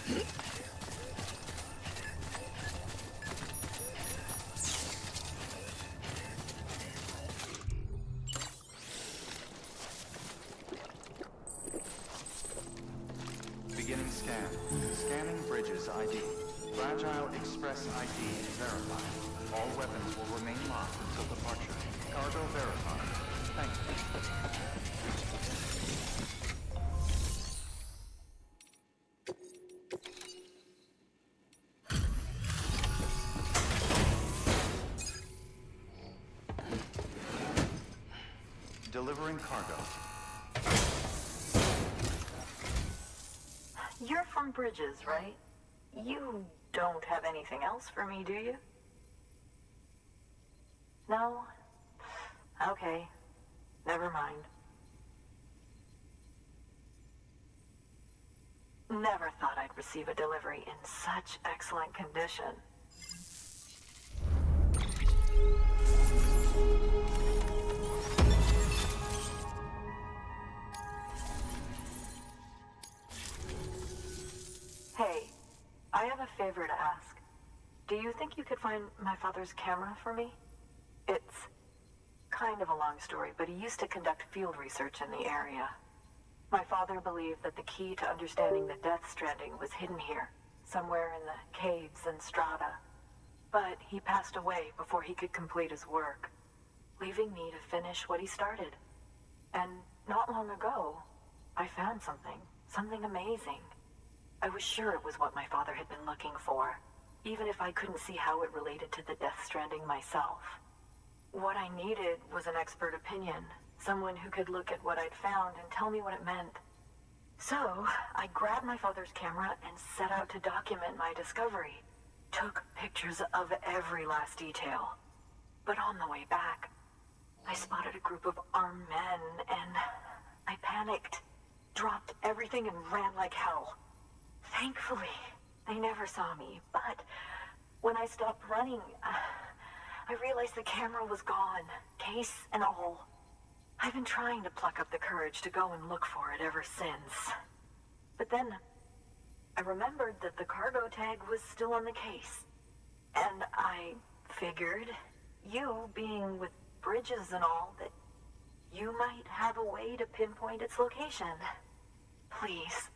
Beginning scan. Scanning bridges ID. Fragile Express ID verified. All weapons will remain locked until departure. Cargo verified. Thank you. Delivering cargo. You're from Bridges, right? You don't have anything else for me, do you? No? Okay. Never mind. Never thought I'd receive a delivery in such excellent condition. Hey, I have a favor to ask. Do you think you could find my father's camera for me? It's kind of a long story, but he used to conduct field research in the area. My father believed that the key to understanding the Death Stranding was hidden here, somewhere in the caves and strata. But he passed away before he could complete his work, leaving me to finish what he started. And not long ago, I found something amazing. I was sure it was what my father had been looking for, even if I couldn't see how it related to the Death Stranding myself. What I needed was an expert opinion, someone who could look at what I'd found and tell me what it meant. So, I grabbed my father's camera and set out to document my discovery. Took pictures of every last detail. But on the way back, I spotted a group of armed men and I panicked, dropped everything and ran like hell. Thankfully, they never saw me, but when I stopped running, I realized the camera was gone, case and all. I've been trying to pluck up the courage to go and look for it ever since. But then, I remembered that the cargo tag was still on the case. And I figured, you being with Bridges and all, that you might have a way to pinpoint its location. Please,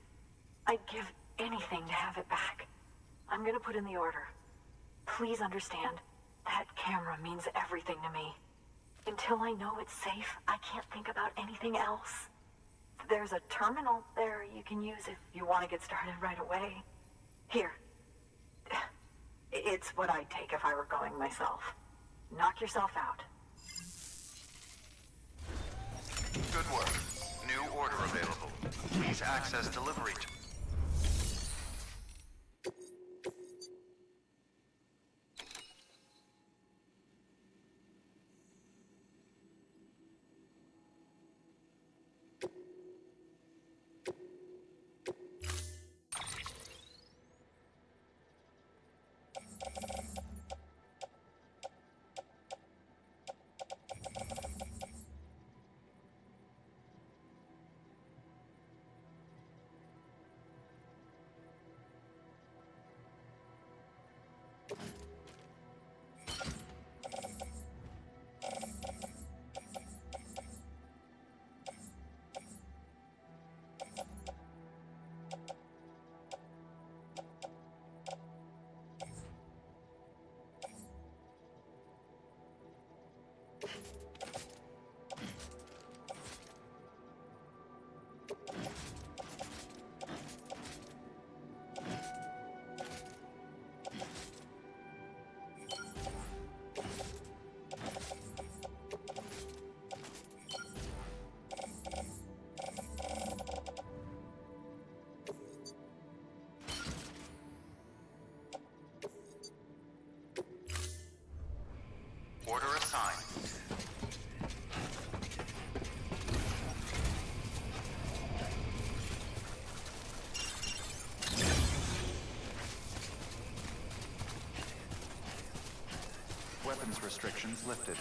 I'd give anything to have it back. I'm gonna put in the order. Please understand, that camera means everything to me. Until I know it's safe, I can't think about anything else. There's a terminal there you can use if you want to get started right away. Here. It's what I'd take if I were going myself. Knock yourself out. Good work. New order available. Please access delivery. Order assigned. Weapons restrictions lifted.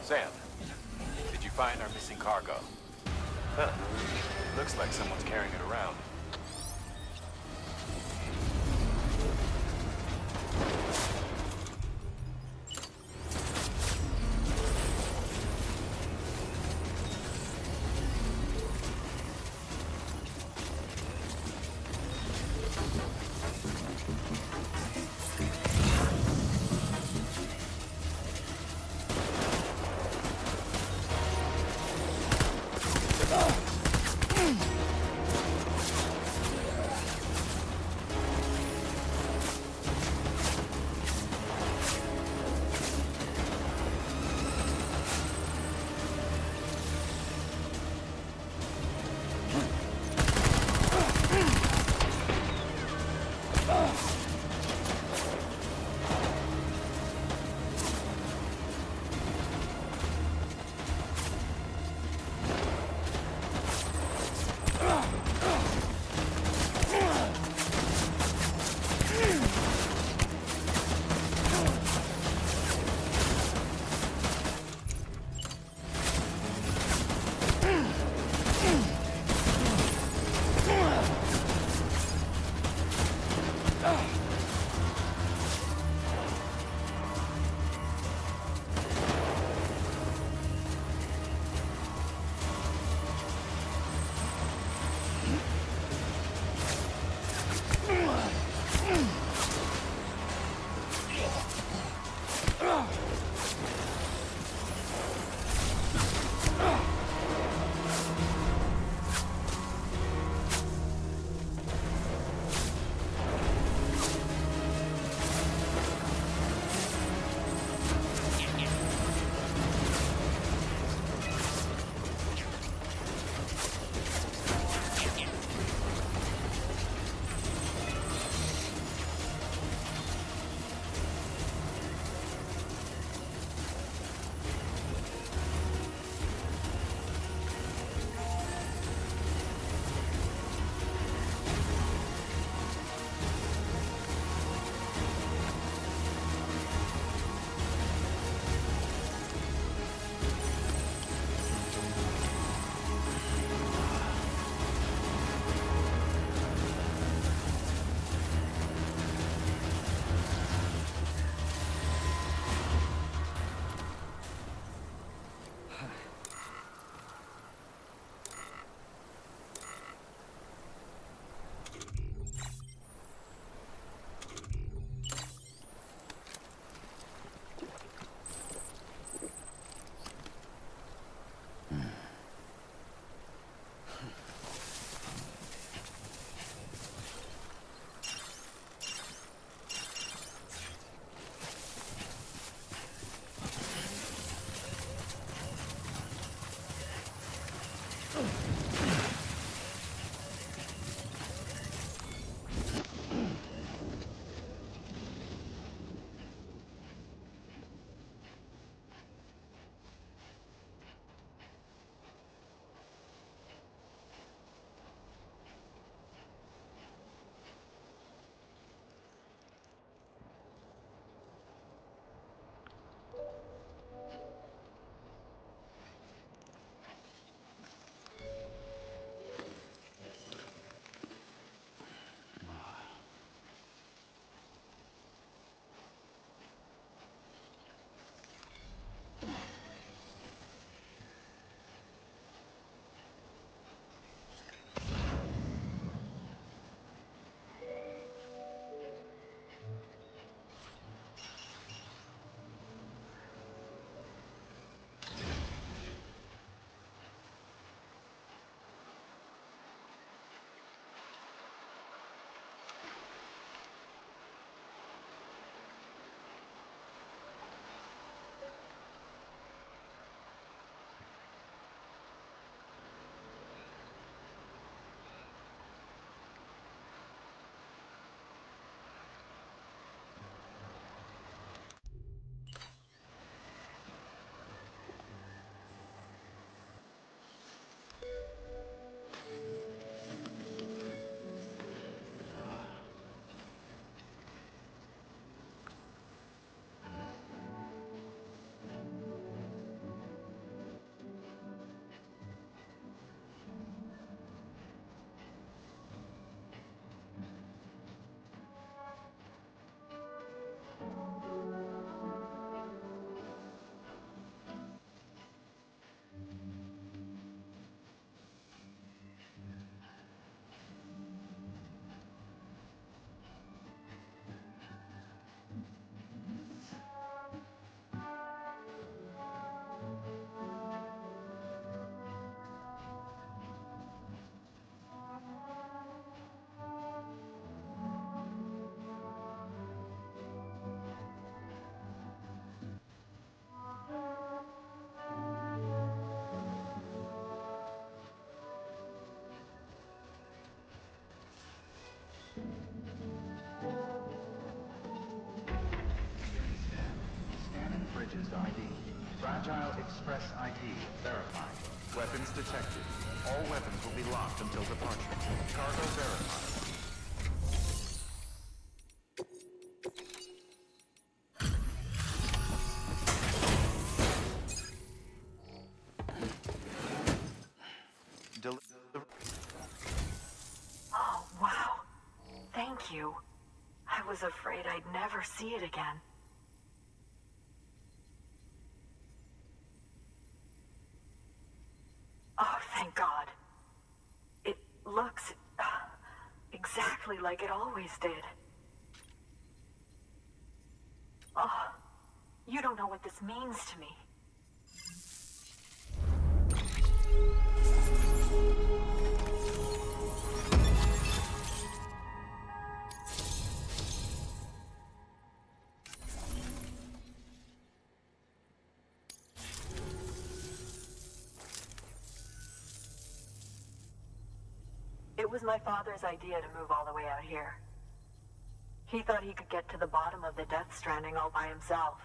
Sam, did you find our missing cargo? Huh. Looks like someone's carrying it around. Bridges ID. Fragile Express ID verified. Weapons detected. All weapons will be locked until departure. Cargo verified. Oh, wow. Thank you. I was afraid I'd never see it again. Oh, thank God. It looks exactly like it always did. Oh, you don't know what this means to me. It was my father's idea to move all the way out here. He thought he could get to the bottom of the Death Stranding all by himself.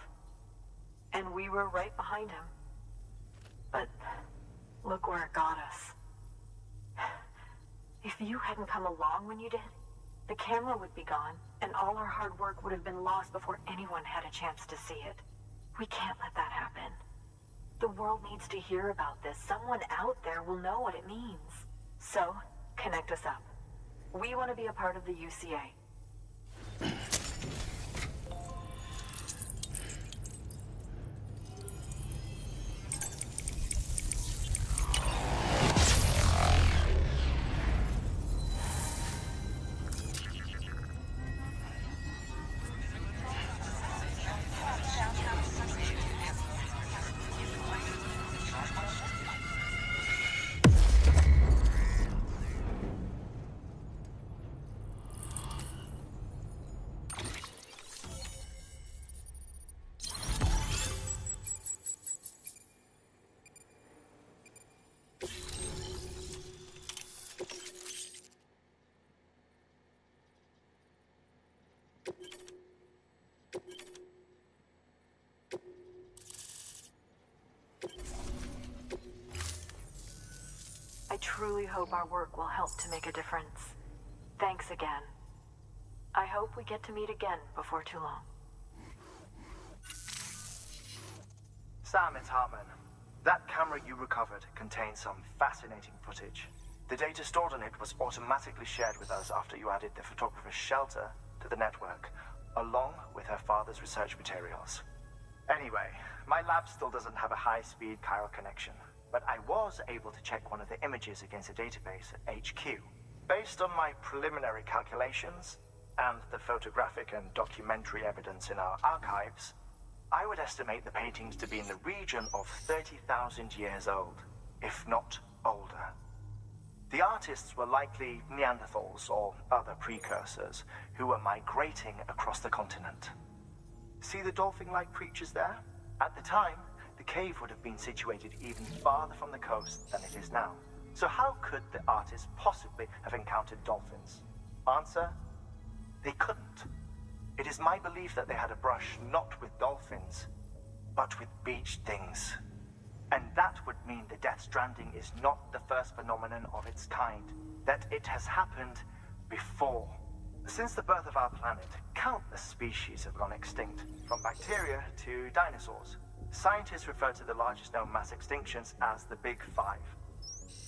And we were right behind him. But look where it got us. If you hadn't come along when you did, the camera would be gone, and all our hard work would have been lost before anyone had a chance to see it. We can't let that happen. The world needs to hear about this. Someone out there will know what it means. So, connect us up. We want to be a part of the UCA. I truly hope our work will help to make a difference. Thanks again. I hope we get to meet again before too long. Sam, it's Hartman. That camera you recovered contains some fascinating footage. The data stored on it was automatically shared with us after you added the photographer's shelter to the network, along with her father's research materials. Anyway, my lab still doesn't have a high-speed chiral connection, but I was able to check one of the images against a database at HQ. Based on my preliminary calculations and the photographic and documentary evidence in our archives, I would estimate the paintings to be in the region of 30,000 years old, if not older. The artists were likely Neanderthals or other precursors who were migrating across the continent. See the dolphin-like creatures there? At the time, the cave would have been situated even farther from the coast than it is now. So how could the artists possibly have encountered dolphins? Answer: they couldn't. It is my belief that they had a brush not with dolphins, but with beach things. And that would mean the Death Stranding is not the first phenomenon of its kind, that it has happened before. Since the birth of our planet, countless species have gone extinct, from bacteria to dinosaurs. Scientists refer to the largest known mass extinctions as the Big Five.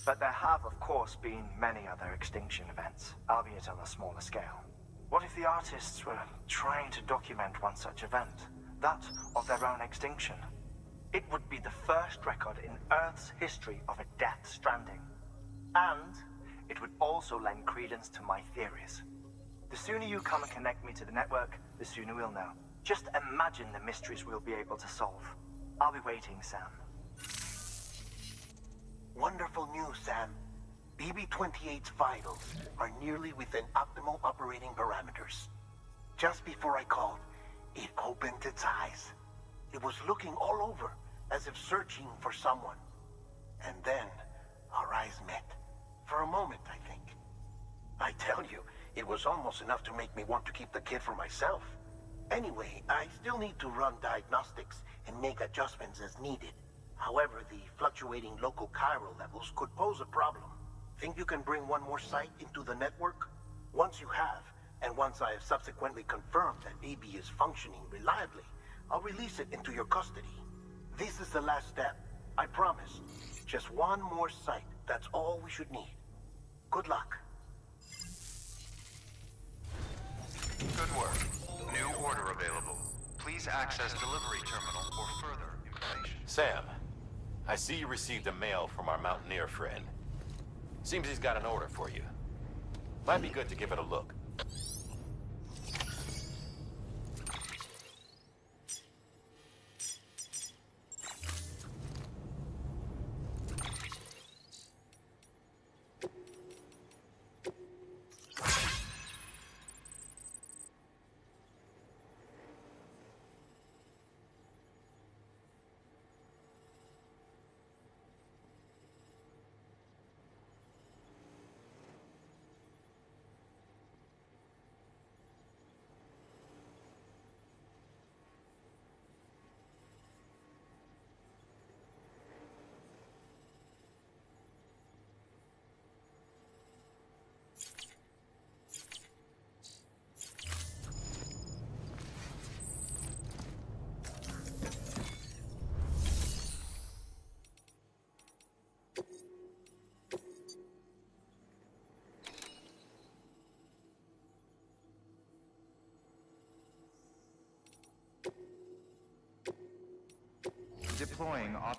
But there have, of course, been many other extinction events, albeit on a smaller scale. What if the artists were trying to document one such event, that of their own extinction? It would be the first record in Earth's history of a Death Stranding. And it would also lend credence to my theories. The sooner you come and connect me to the network, the sooner we'll know. Just imagine the mysteries we'll be able to solve. I'll be waiting, Sam. Wonderful news, Sam. BB-28's vitals are nearly within optimal operating parameters. Just before I called, it opened its eyes. It was looking all over, as if searching for someone. And then, our eyes met. For a moment, I think. I tell you, it was almost enough to make me want to keep the kid for myself. Anyway, I still need to run diagnostics and make adjustments as needed. However, the fluctuating local chiral levels could pose a problem. Think you can bring one more site into the network? Once you have, and once I have subsequently confirmed that BB is functioning reliably, I'll release it into your custody. This is the last step. I promise. Just one more site. That's all we should need. Good luck. Good work. New order available. Please access delivery terminal for further information. Sam, I see you received a mail from our Mountaineer friend. Seems he's got an order for you. Might be good to give it a look. Deploying op...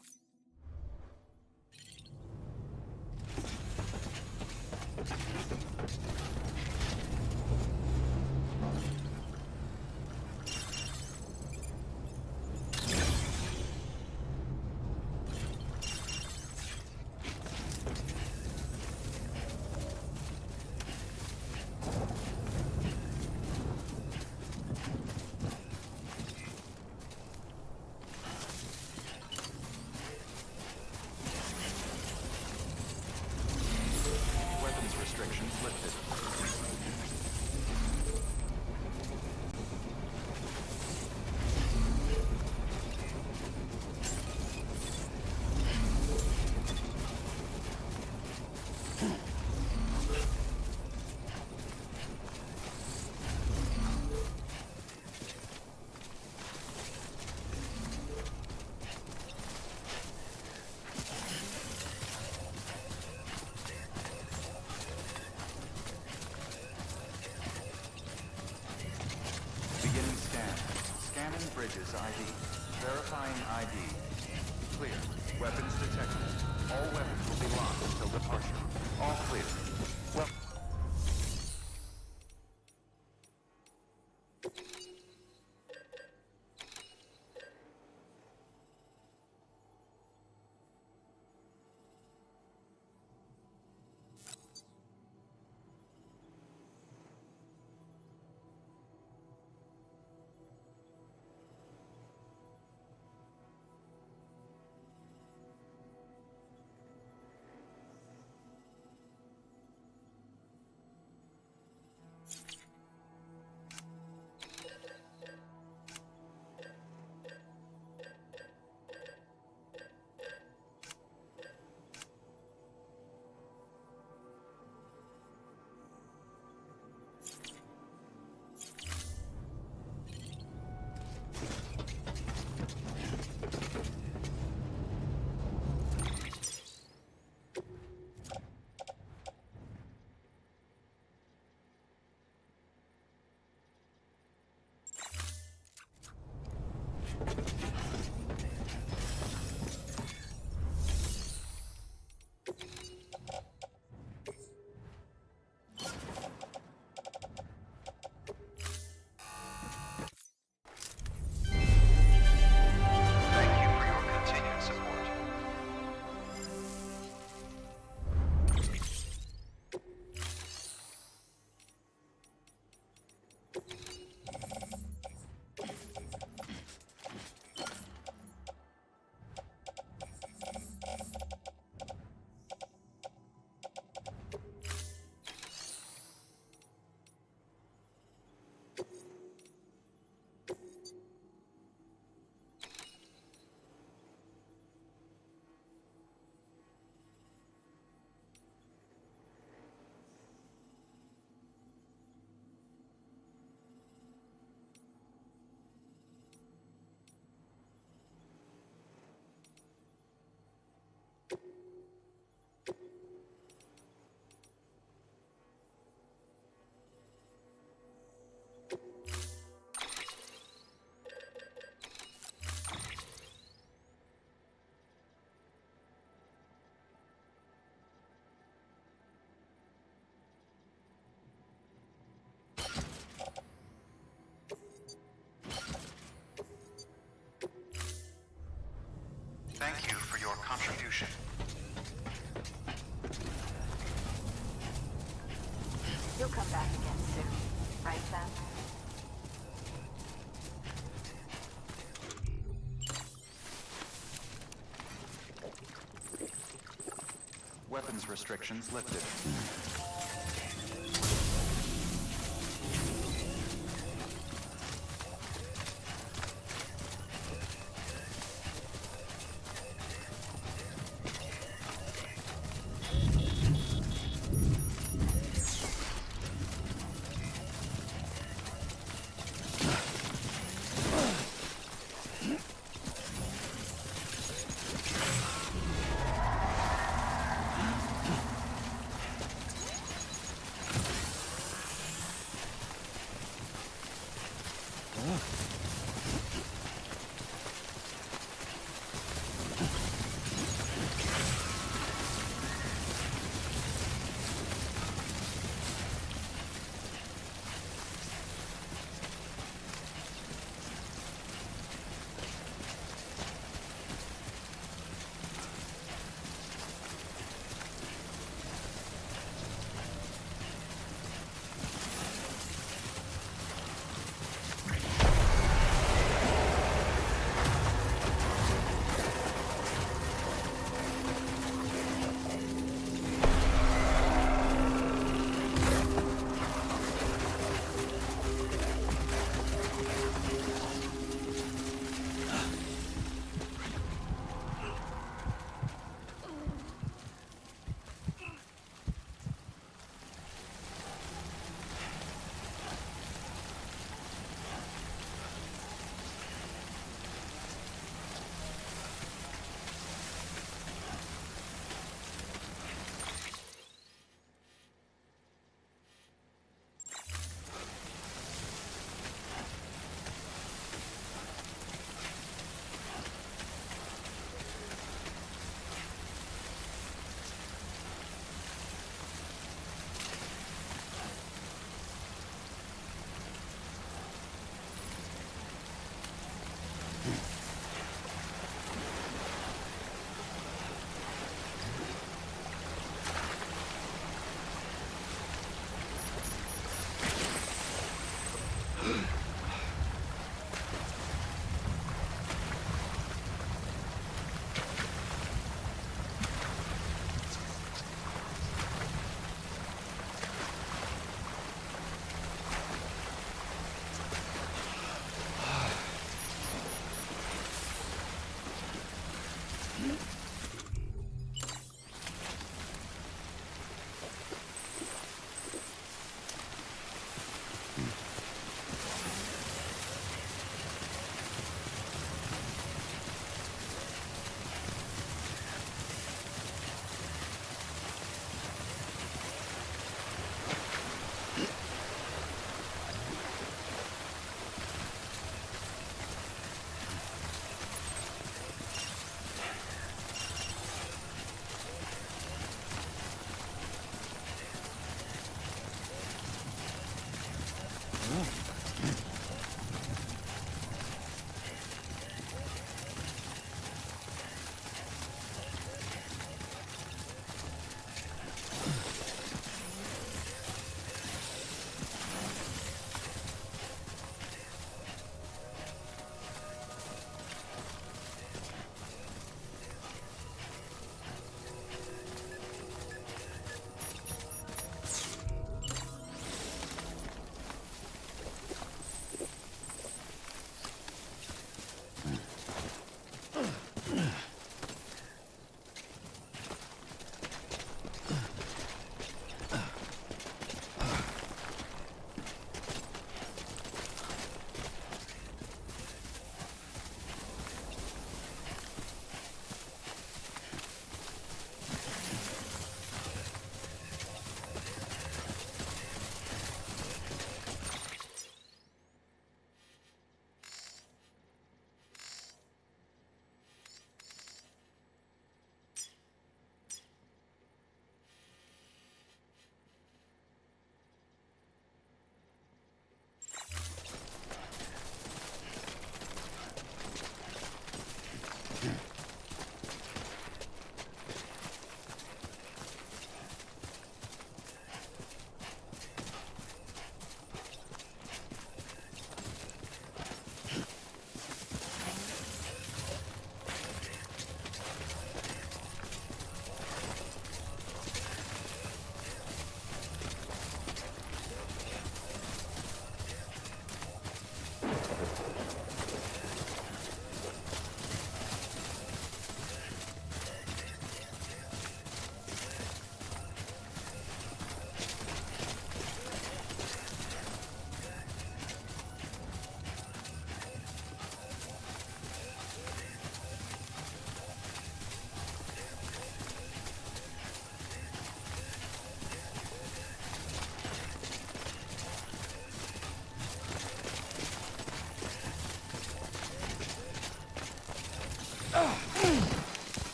Weapons restrictions lifted. Beginning scan. Scanning bridges ID. Verifying ID. Clear. Weapons detected. All weapons will be locked until departure. All clear. Well... Thank you for your continued support. station. You'll come back again soon, right, Sam? Weapons restrictions lifted.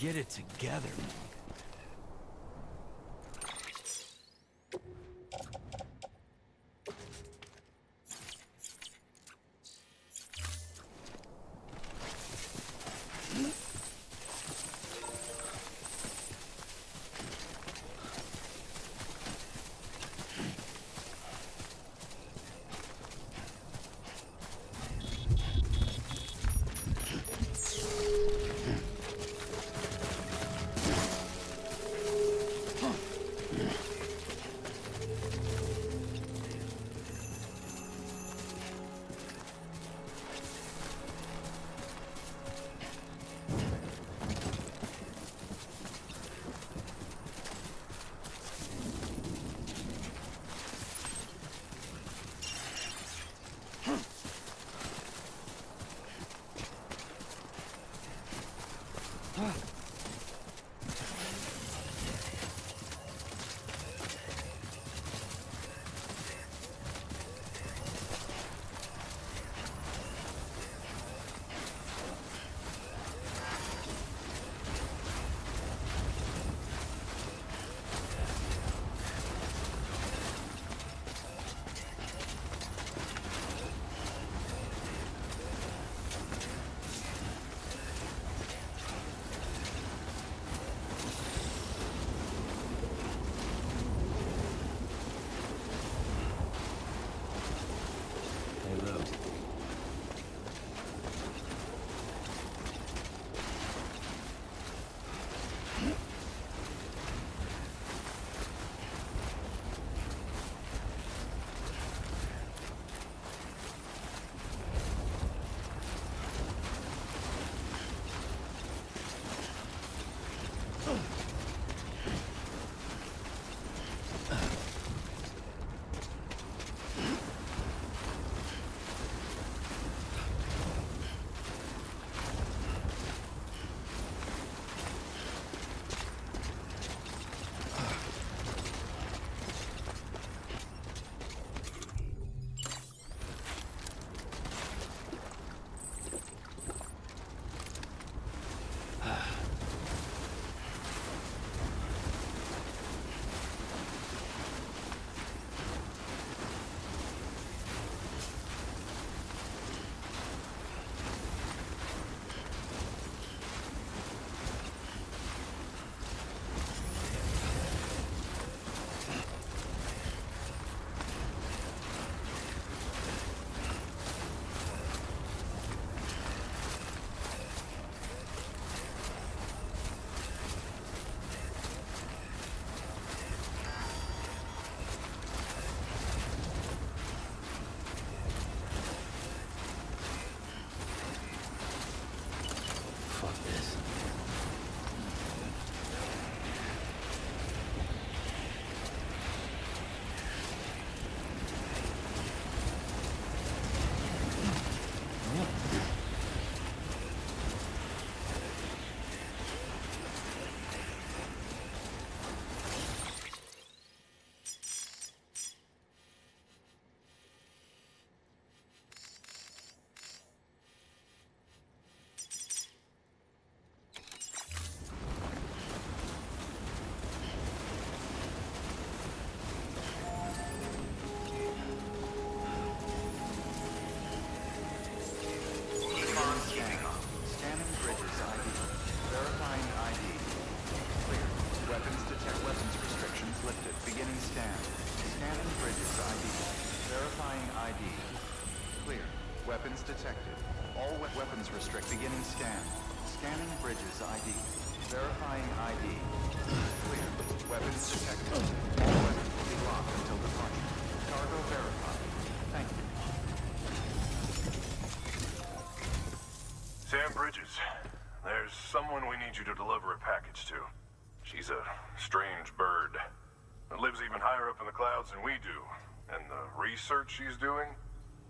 Get it together. Hey, Lou. Fuck this. Scanning bridges ID. Verifying ID. Clear. Weapons detect weapons restrictions lifted. Beginning scan. Scanning bridges ID. Verifying ID. Clear. Weapons detected. All weapons restrict. Beginning scan. Scanning bridges ID. Verifying ID. Clear. Weapons detected. All weapons will be locked until departure. Cargo verified. Thank you. Sam Bridges, there's someone we need you to deliver a package to. She's a strange bird that lives even higher up in the clouds than we do. And the research she's doing,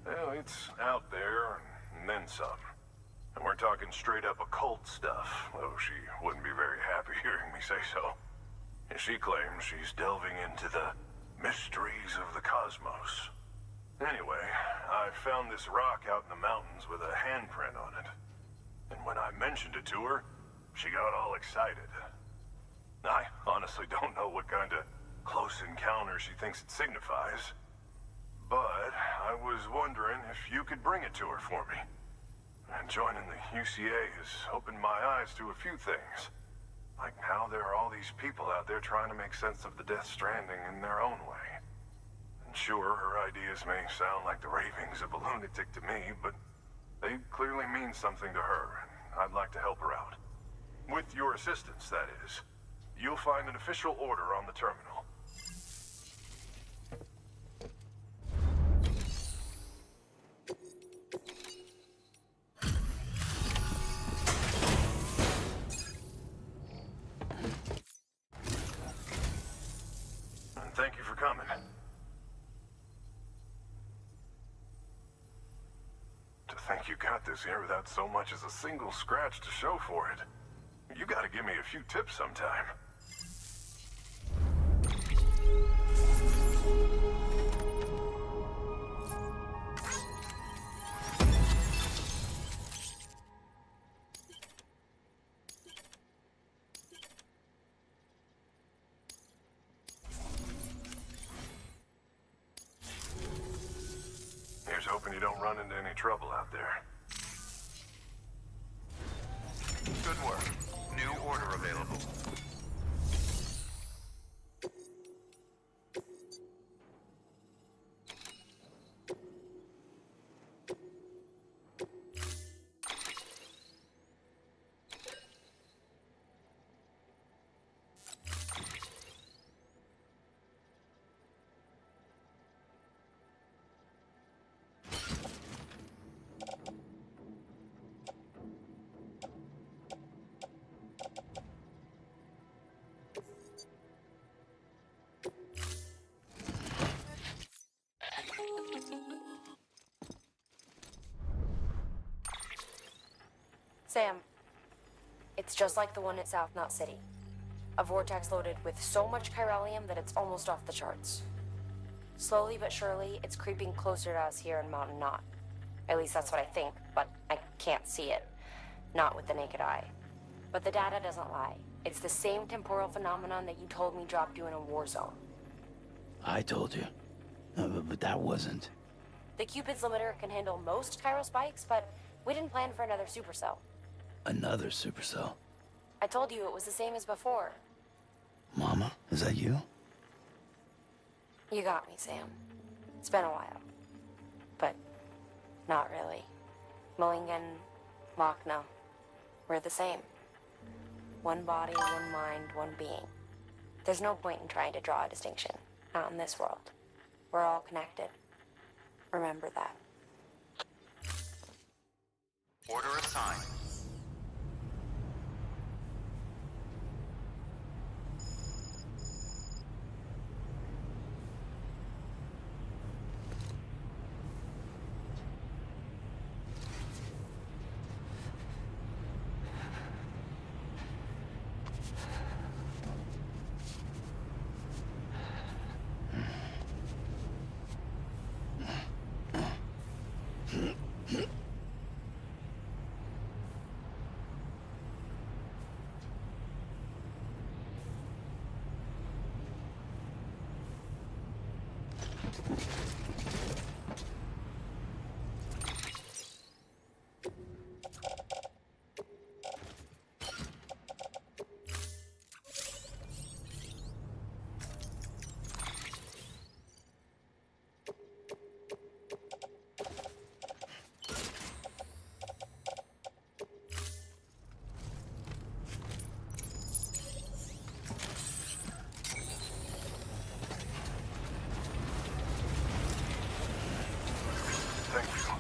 well, it's out there and then some. And we're talking straight up occult stuff, though she wouldn't be very happy hearing me say so. And she claims she's delving into the mysteries of the cosmos. Anyway, I found this rock out in the mountains with a handprint on it. And when I mentioned it to her, She got all excited. I honestly don't know what kind of close encounter she thinks it signifies. But I was wondering if you could bring it to her for me. And joining the UCA has opened my eyes to a few things. Like how there are all these people out there trying to make sense of the Death Stranding in their own way. And sure, her ideas may sound like the ravings of a lunatic to me, but they clearly mean something to her, and I'd like to help her out. With your assistance, that is. You'll find an official order on the terminal. And thank you for coming. To think you got this here without so much as a single scratch to show for it. You gotta give me a few tips sometime. Here's hoping you don't run into any trouble out there. Good work. New order available. Sam, it's just like the one at South Knot City. A vortex loaded with so much chiralium that it's almost off the charts. Slowly but surely, it's creeping closer to us here in Mountain Knot. At least that's what I think, but I can't see it. Not with the naked eye. But the data doesn't lie. It's the same temporal phenomenon that you told me dropped you in a war zone. I told you. But that wasn't. The Cupid's limiter can handle most chiral spikes, but we didn't plan for another supercell. Another supercell. I told you it was the same as before. Mama, is that you? You got me, Sam. It's been a while. But not really. Mulligan, Lochna, we're the same. One body, one mind, one being. There's no point in trying to draw a distinction. Not in this world. We're all connected. Remember that. Order assigned. Thank you.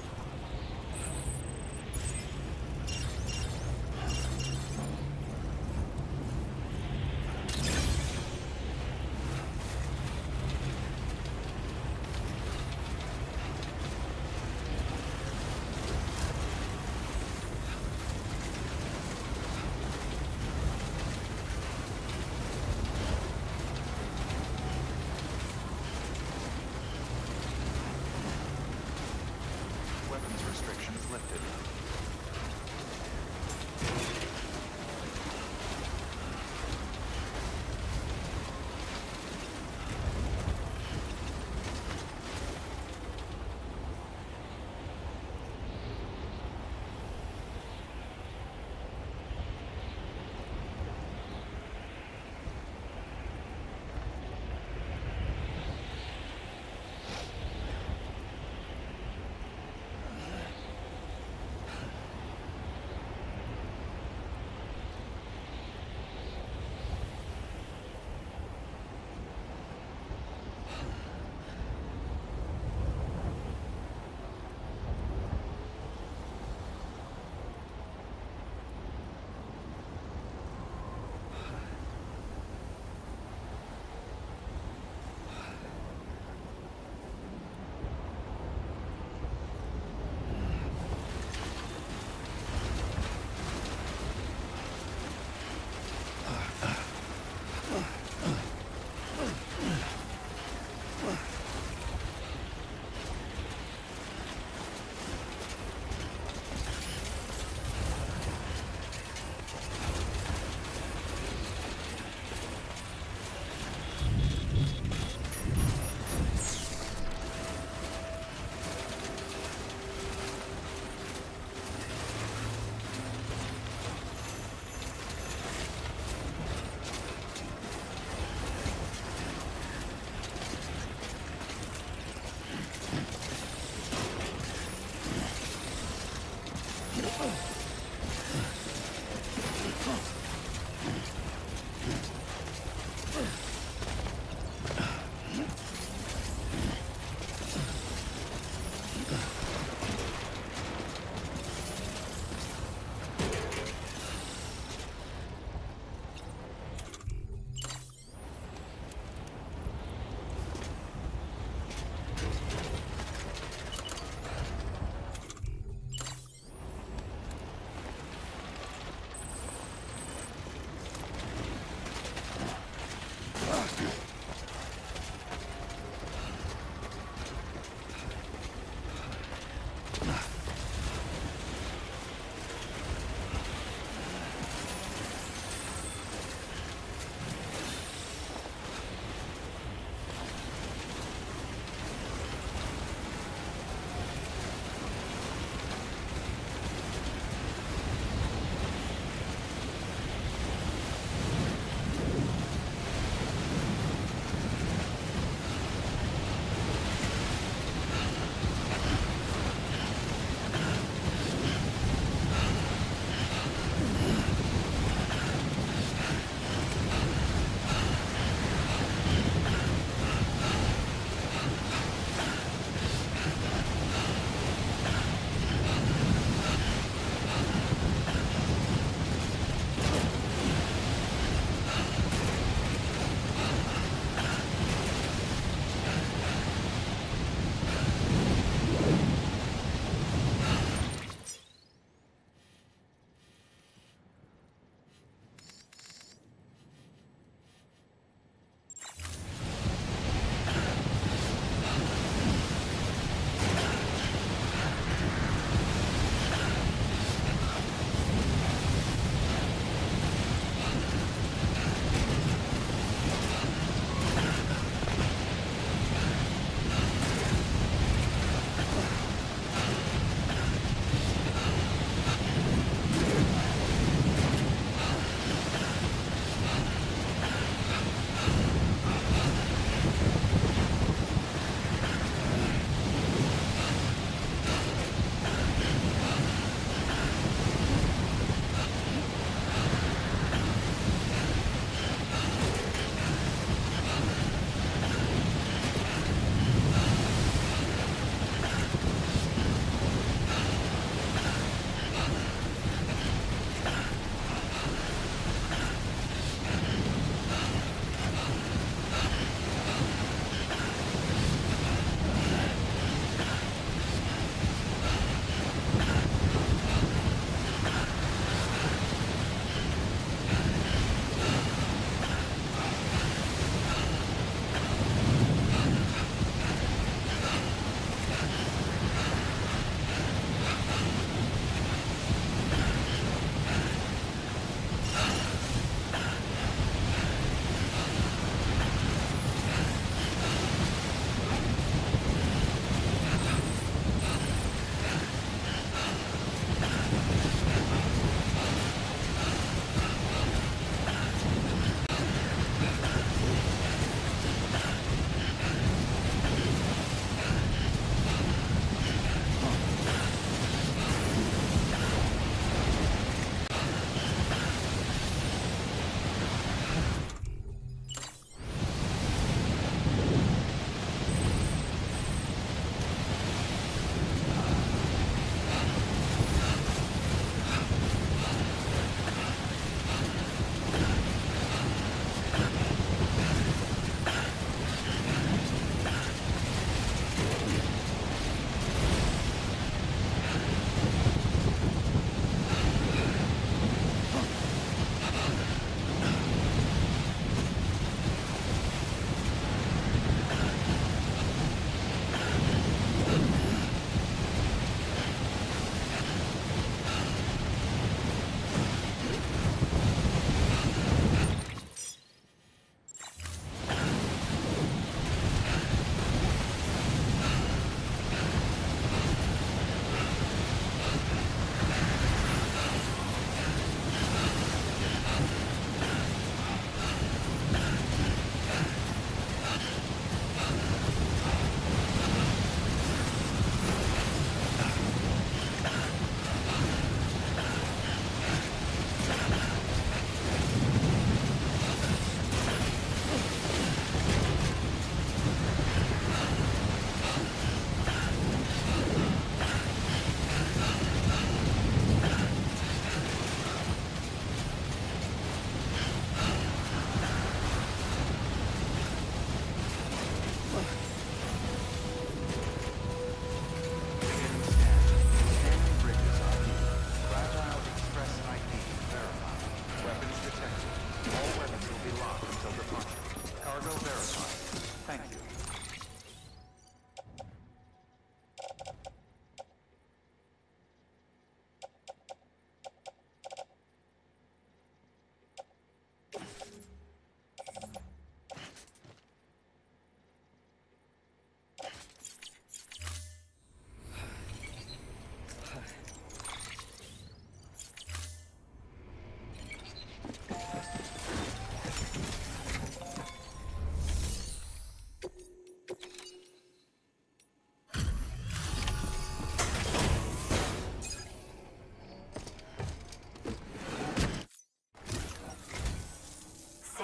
Weapons restrictions lifted.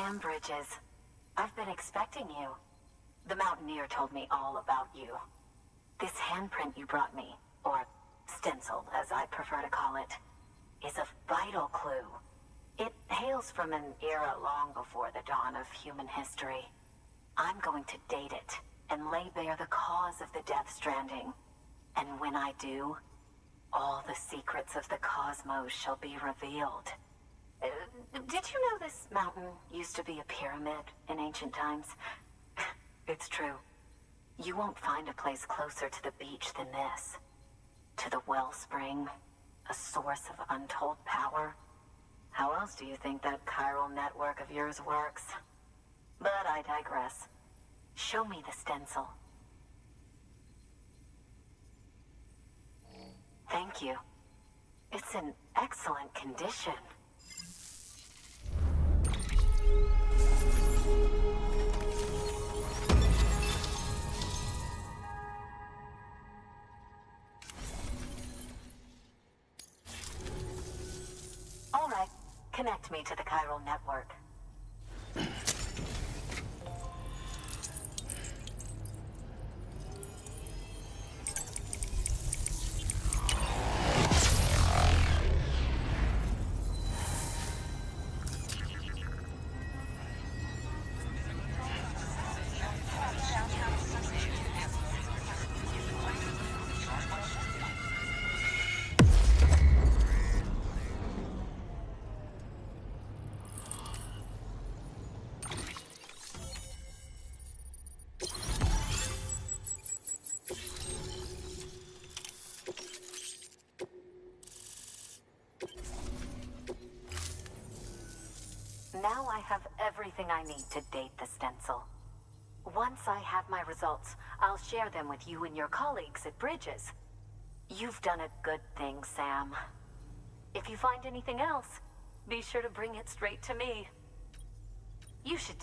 Sam Bridges. I've been expecting you. The Mountaineer told me all about you. This handprint you brought me, or stencil, as I prefer to call it, is a vital clue. It hails from an era long before the dawn of human history. I'm going to date it and lay bare the cause of the Death Stranding. And when I do, all the secrets of the cosmos shall be revealed. Did you know this mountain used to be a pyramid in ancient times? It's true. You won't find a place closer to the beach than this. To the wellspring, a source of untold power. How else do you think that chiral network of yours works? But I digress. Show me the stencil. Thank you. It's in excellent condition. All right, connect me to the chiral network. Now I have everything I need to date the stencil. Once I have my results, I'll share them with you and your colleagues at Bridges. You've done a good thing, Sam. If you find anything else, be sure to bring it straight to me. You should...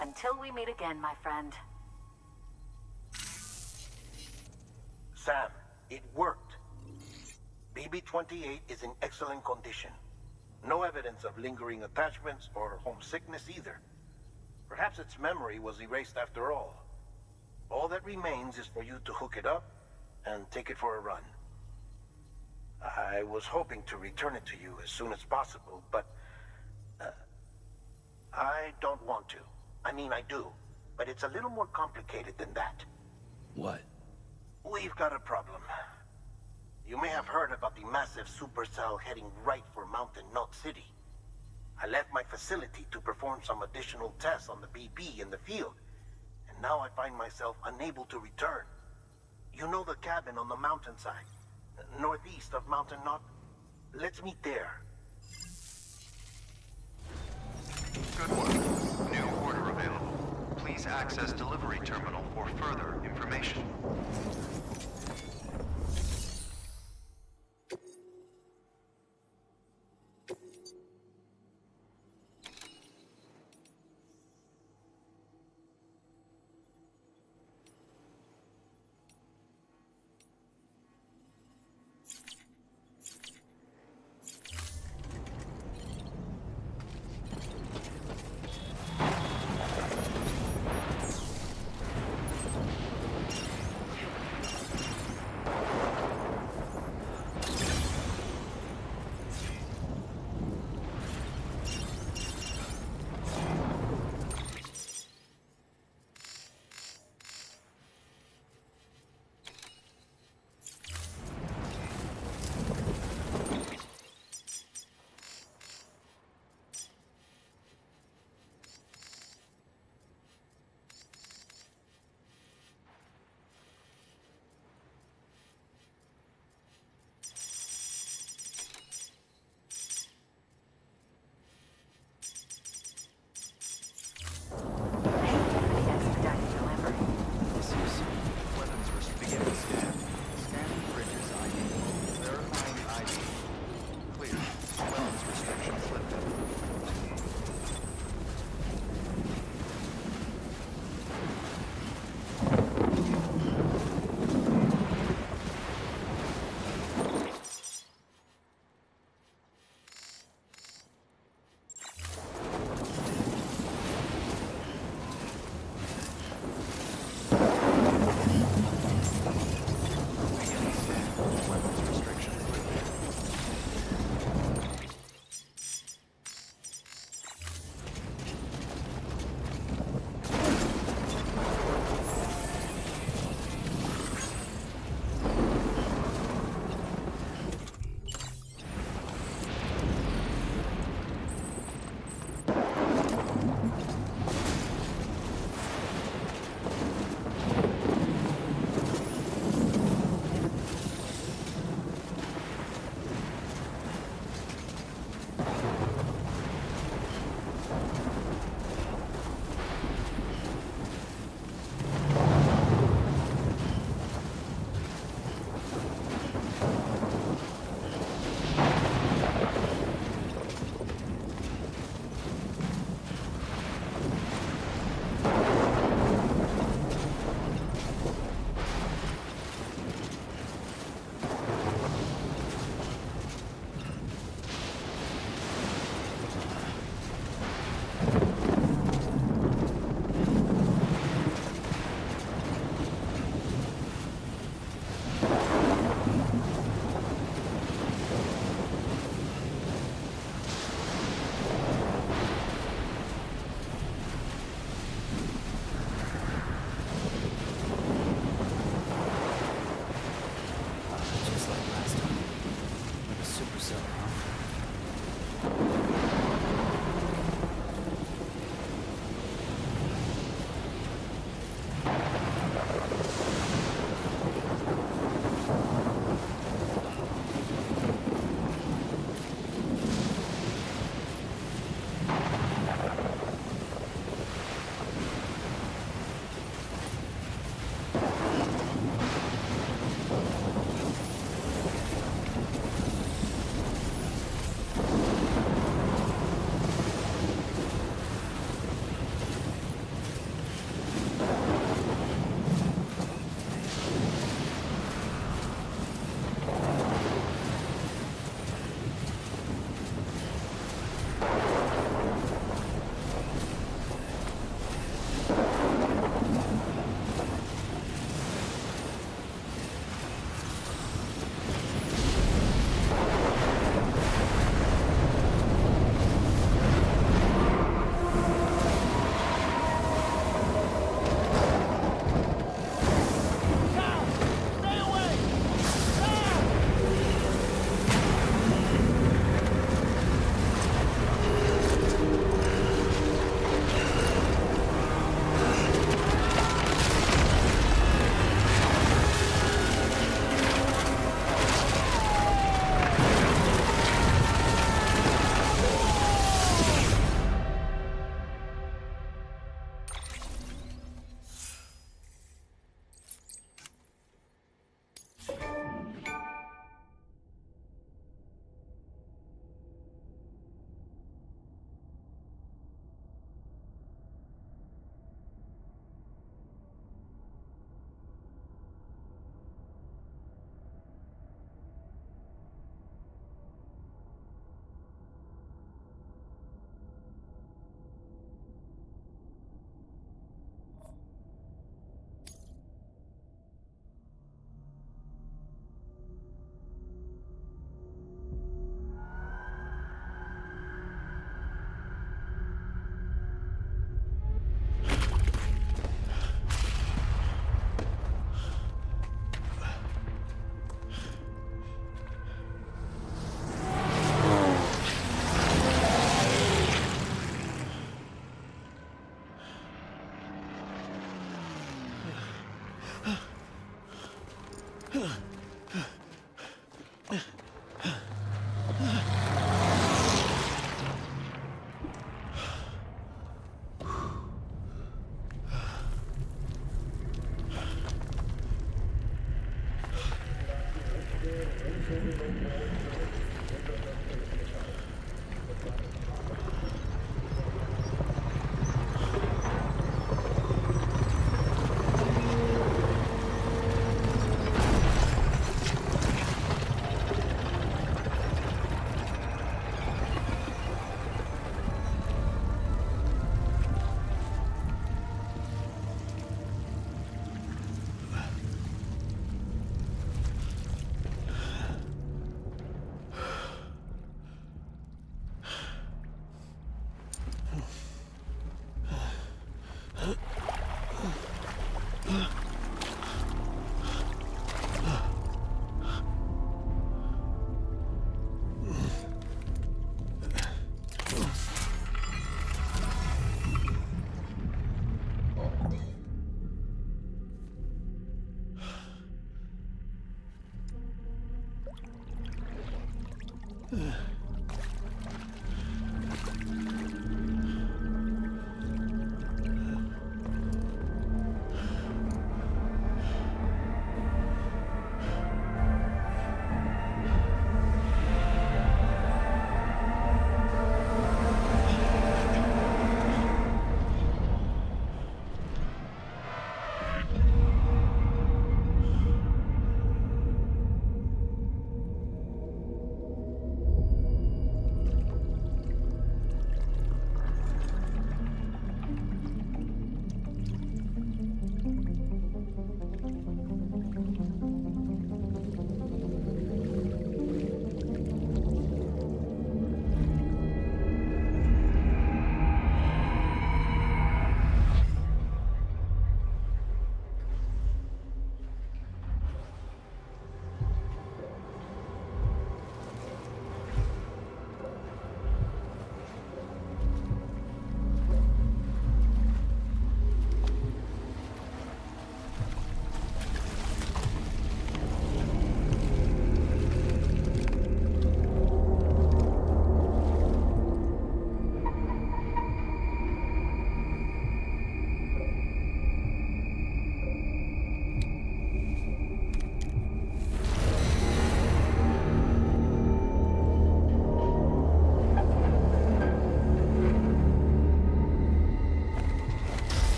Until we meet again, my friend. Sam, it worked. BB-28 is in excellent condition. No evidence of lingering attachments or homesickness either. Perhaps its memory was erased after all. All that remains is for you to hook it up and take it for a run. I was hoping to return it to you as soon as possible, but... I don't want to. I mean, I do, but it's a little more complicated than that. What? We've got a problem. You may have heard about the massive supercell heading right for Mountain Knot City. I left my facility to perform some additional tests on the BB in the field, and now I find myself unable to return. You know the cabin on the mountainside, northeast of Mountain Knot? Let's meet there. Good work. New order available. Please access delivery terminal for further information.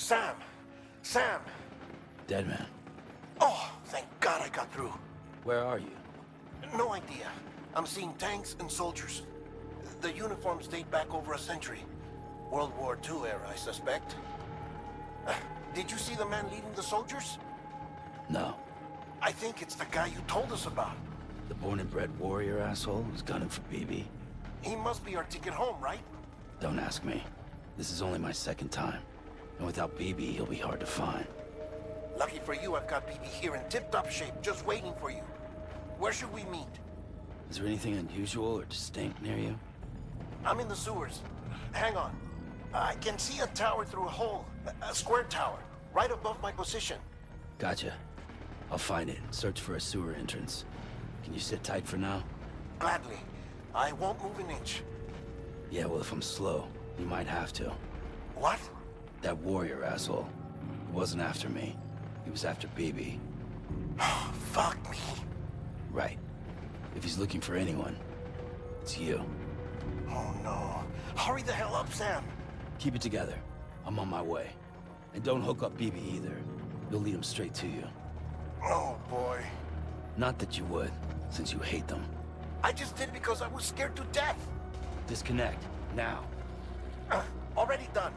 Sam! Sam! Dead man. Oh, thank God I got through. Where are you? No idea. I'm seeing tanks and soldiers. The uniforms date back over a century. World War II era, I suspect. Did you see the man leading the soldiers? No. I think it's the guy you told us about. The born and bred warrior asshole who's gunning for BB. He must be our ticket home, right? Don't ask me. This is only my second time. And without BB, he'll be hard to find. Lucky for you, I've got BB here in tip-top shape, just waiting for you. Where should we meet? Is there anything unusual or distinct near you? I'm in the sewers. Hang on. I can see a tower through a hole. A square tower, right above my position. Gotcha. I'll find it and search for a sewer entrance. Can you sit tight for now? Gladly. I won't move an inch. Yeah, well, if I'm slow, you might have to. What? That warrior asshole. He wasn't after me. He was after BB. Fuck me. Right. If he's looking for anyone, it's you. Oh no. Hurry the hell up, Sam. Keep it together. I'm on my way. And don't hook up BB either. You'll lead him straight to you. Oh boy. Not that you would, since you hate them. I just did because I was scared to death. Disconnect, now. Already done.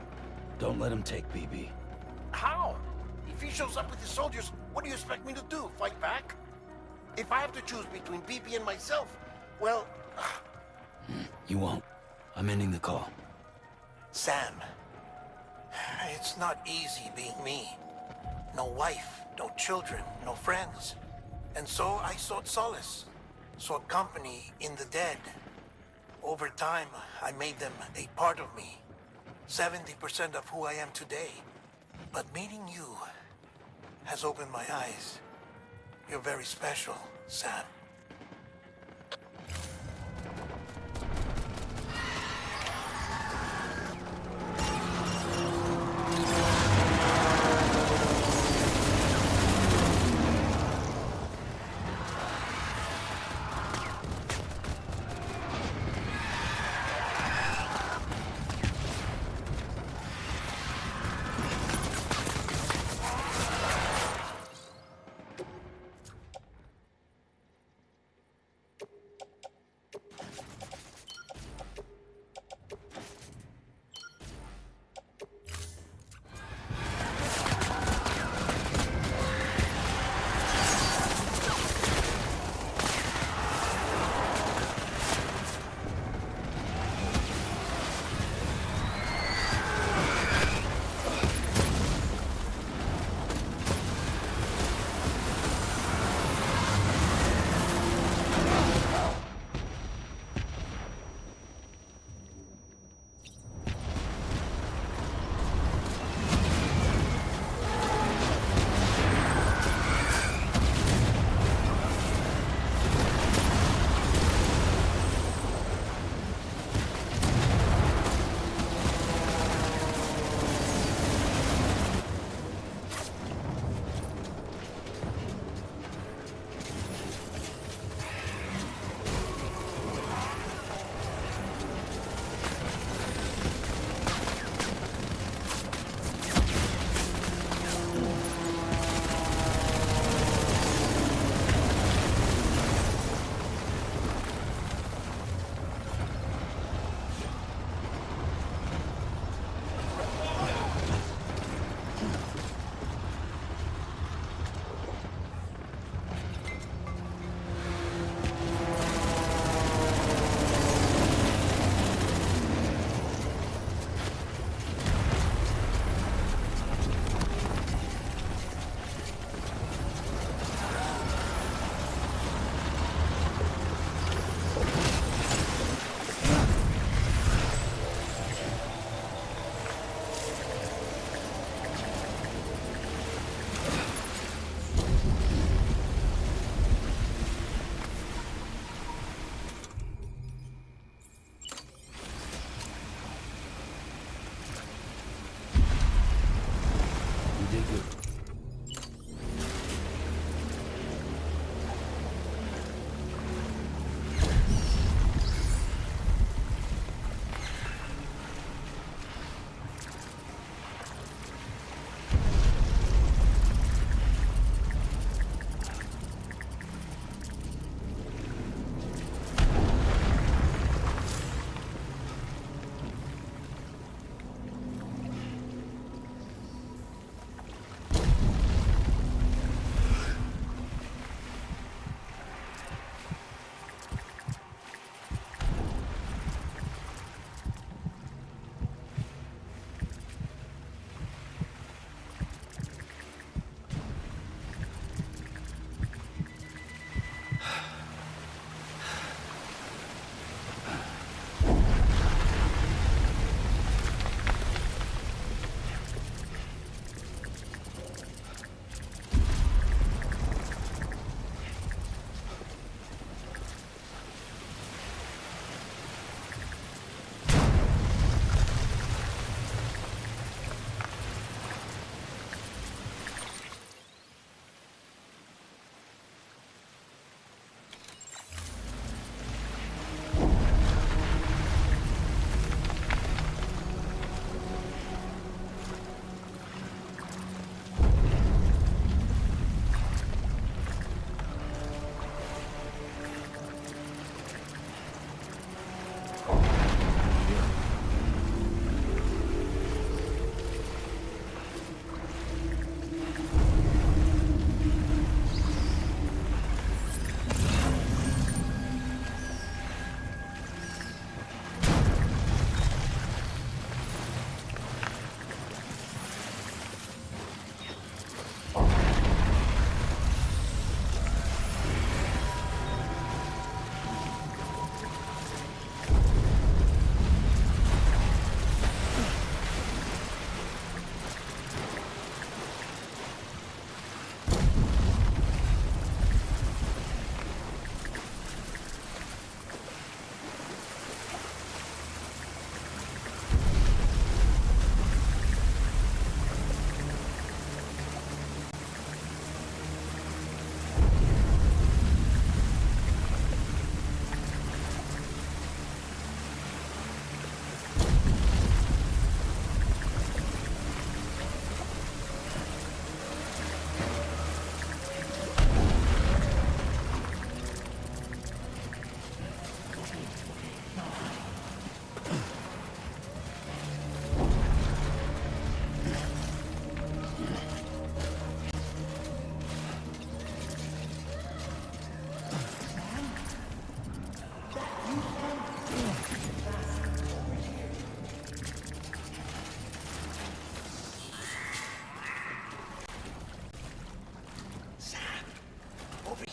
Don't let him take BB. How? If he shows up with his soldiers, what do you expect me to do? Fight back? If I have to choose between BB and myself, well... You won't. I'm ending the call. Sam, it's not easy being me. No wife, no children, no friends. And so I sought solace, sought company in the dead. Over time, I made them a part of me. 70% of who I am today. But meeting you has opened my eyes. You're very special, Sam.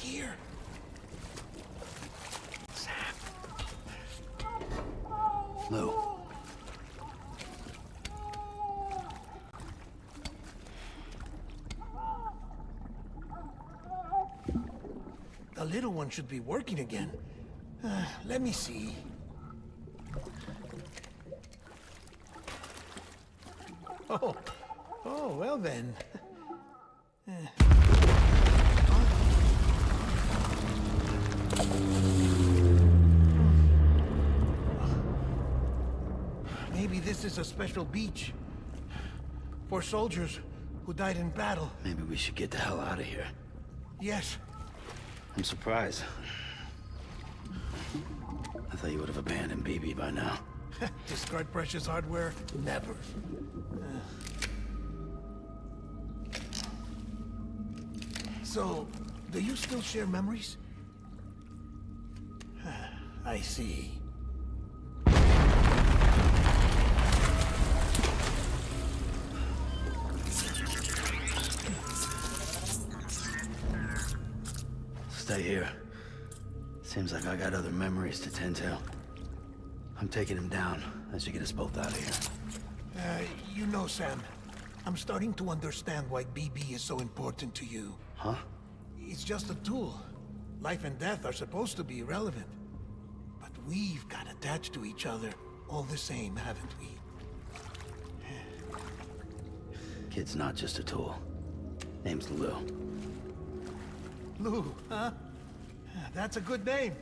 here. Sam. Lou. The little one should be working again. Let me see. Oh, well then. Maybe this is a special beach for soldiers who died in battle. Maybe we should get the hell out of here. Yes. I'm surprised. I thought you would have abandoned BB by now. Discard precious hardware? Never. So, do you still share memories? I see. Stay here. Seems like I got other memories to tend to. I'm taking him down. That should get us both out of here. You know, Sam, I'm starting to understand why BB is so important to you. Huh? It's just a tool. Life and death are supposed to be irrelevant. But we've got attached to each other all the same, haven't we? Kid's not just a tool. Name's Lou. Lou, huh? That's a good name.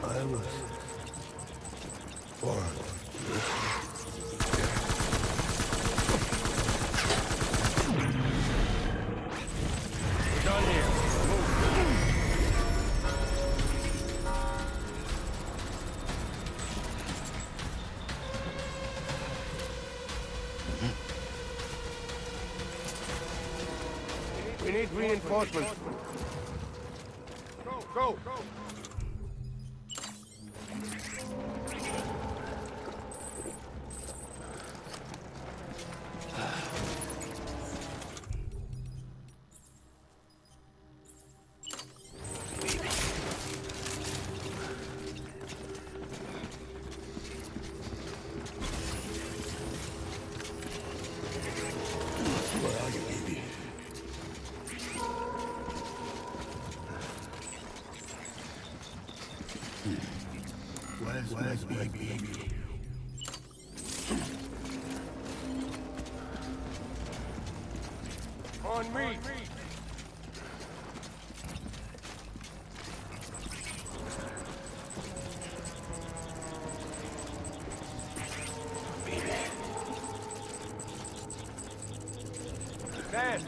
I was born. We're done here. We need reinforcements. Go! Where are you, baby? Where's my baby? On me! Man!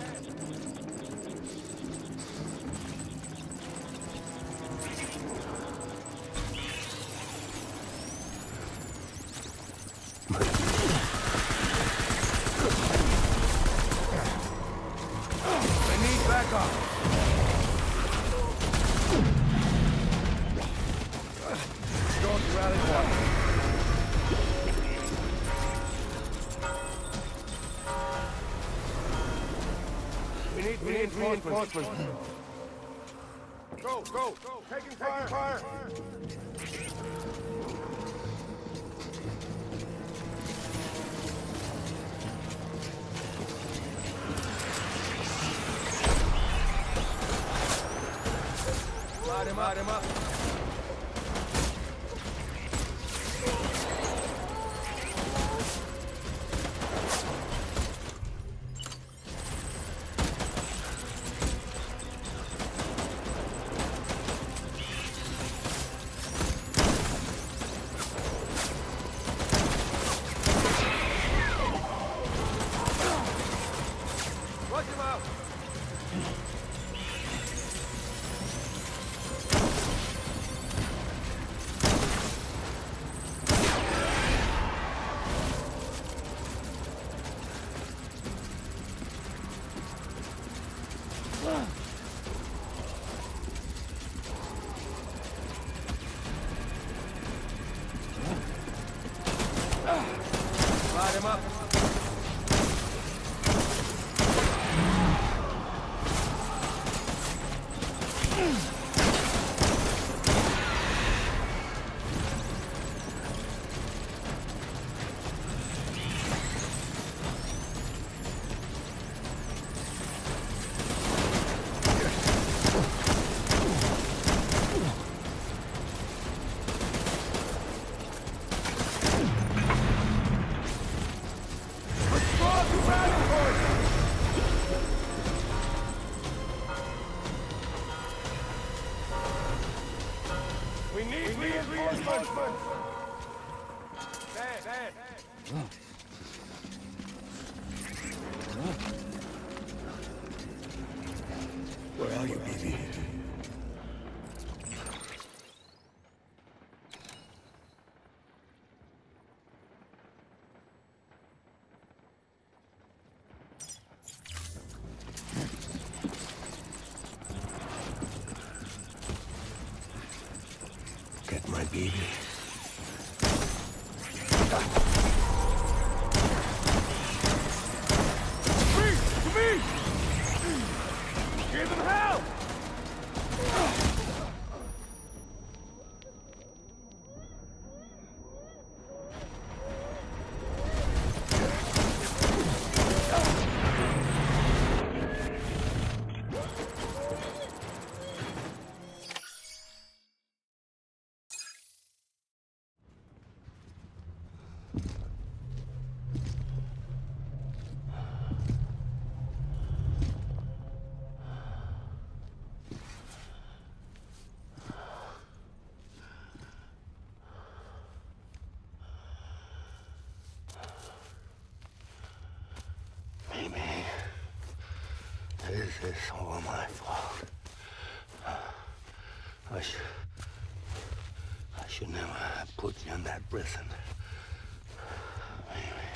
I need backup! Going to rally point. We need reinforcements. Go! Taking fire! Light him up. Watch him out! Light him up. We need reinforcements! Dad! Where are you, baby? Get my baby. To me! Give them hell! Amy, this is all my fault. I should never have put you in that prison. Amy.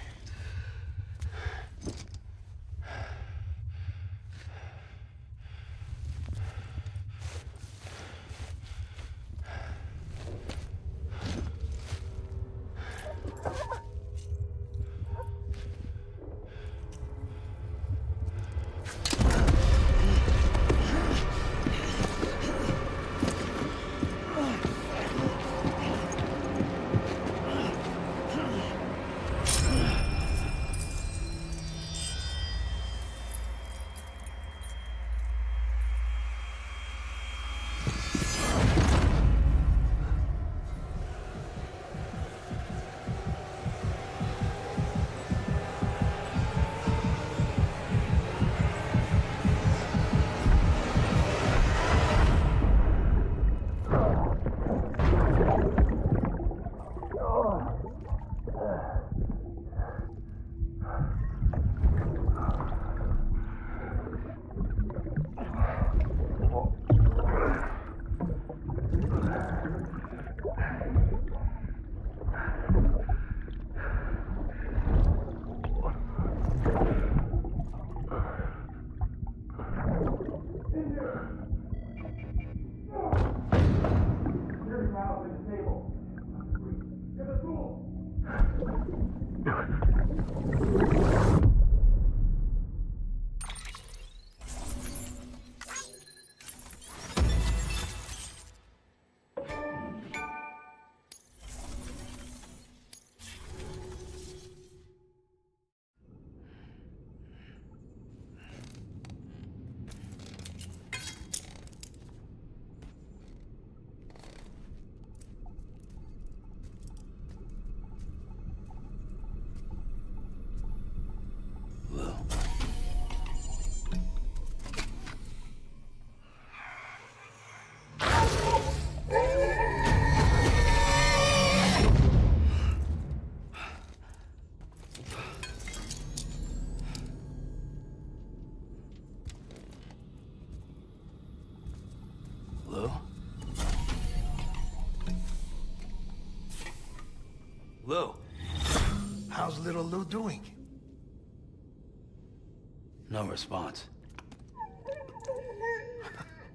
little Lou doing? No response.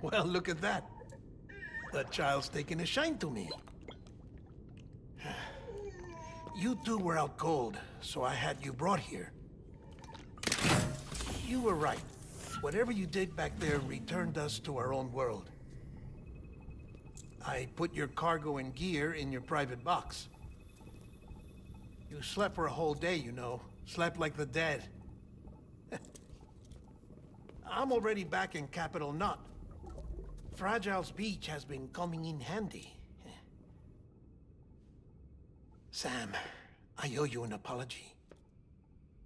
Well, look at that. The child's taking a shine to me. You two were out cold, so I had you brought here. You were right. Whatever you did back there returned us to our own world. I put your cargo and gear in your private box. You slept for a whole day, you know. Slept like the dead. I'm already back in Capital Knot. Fragile's beach has been coming in handy. Sam, I owe you an apology.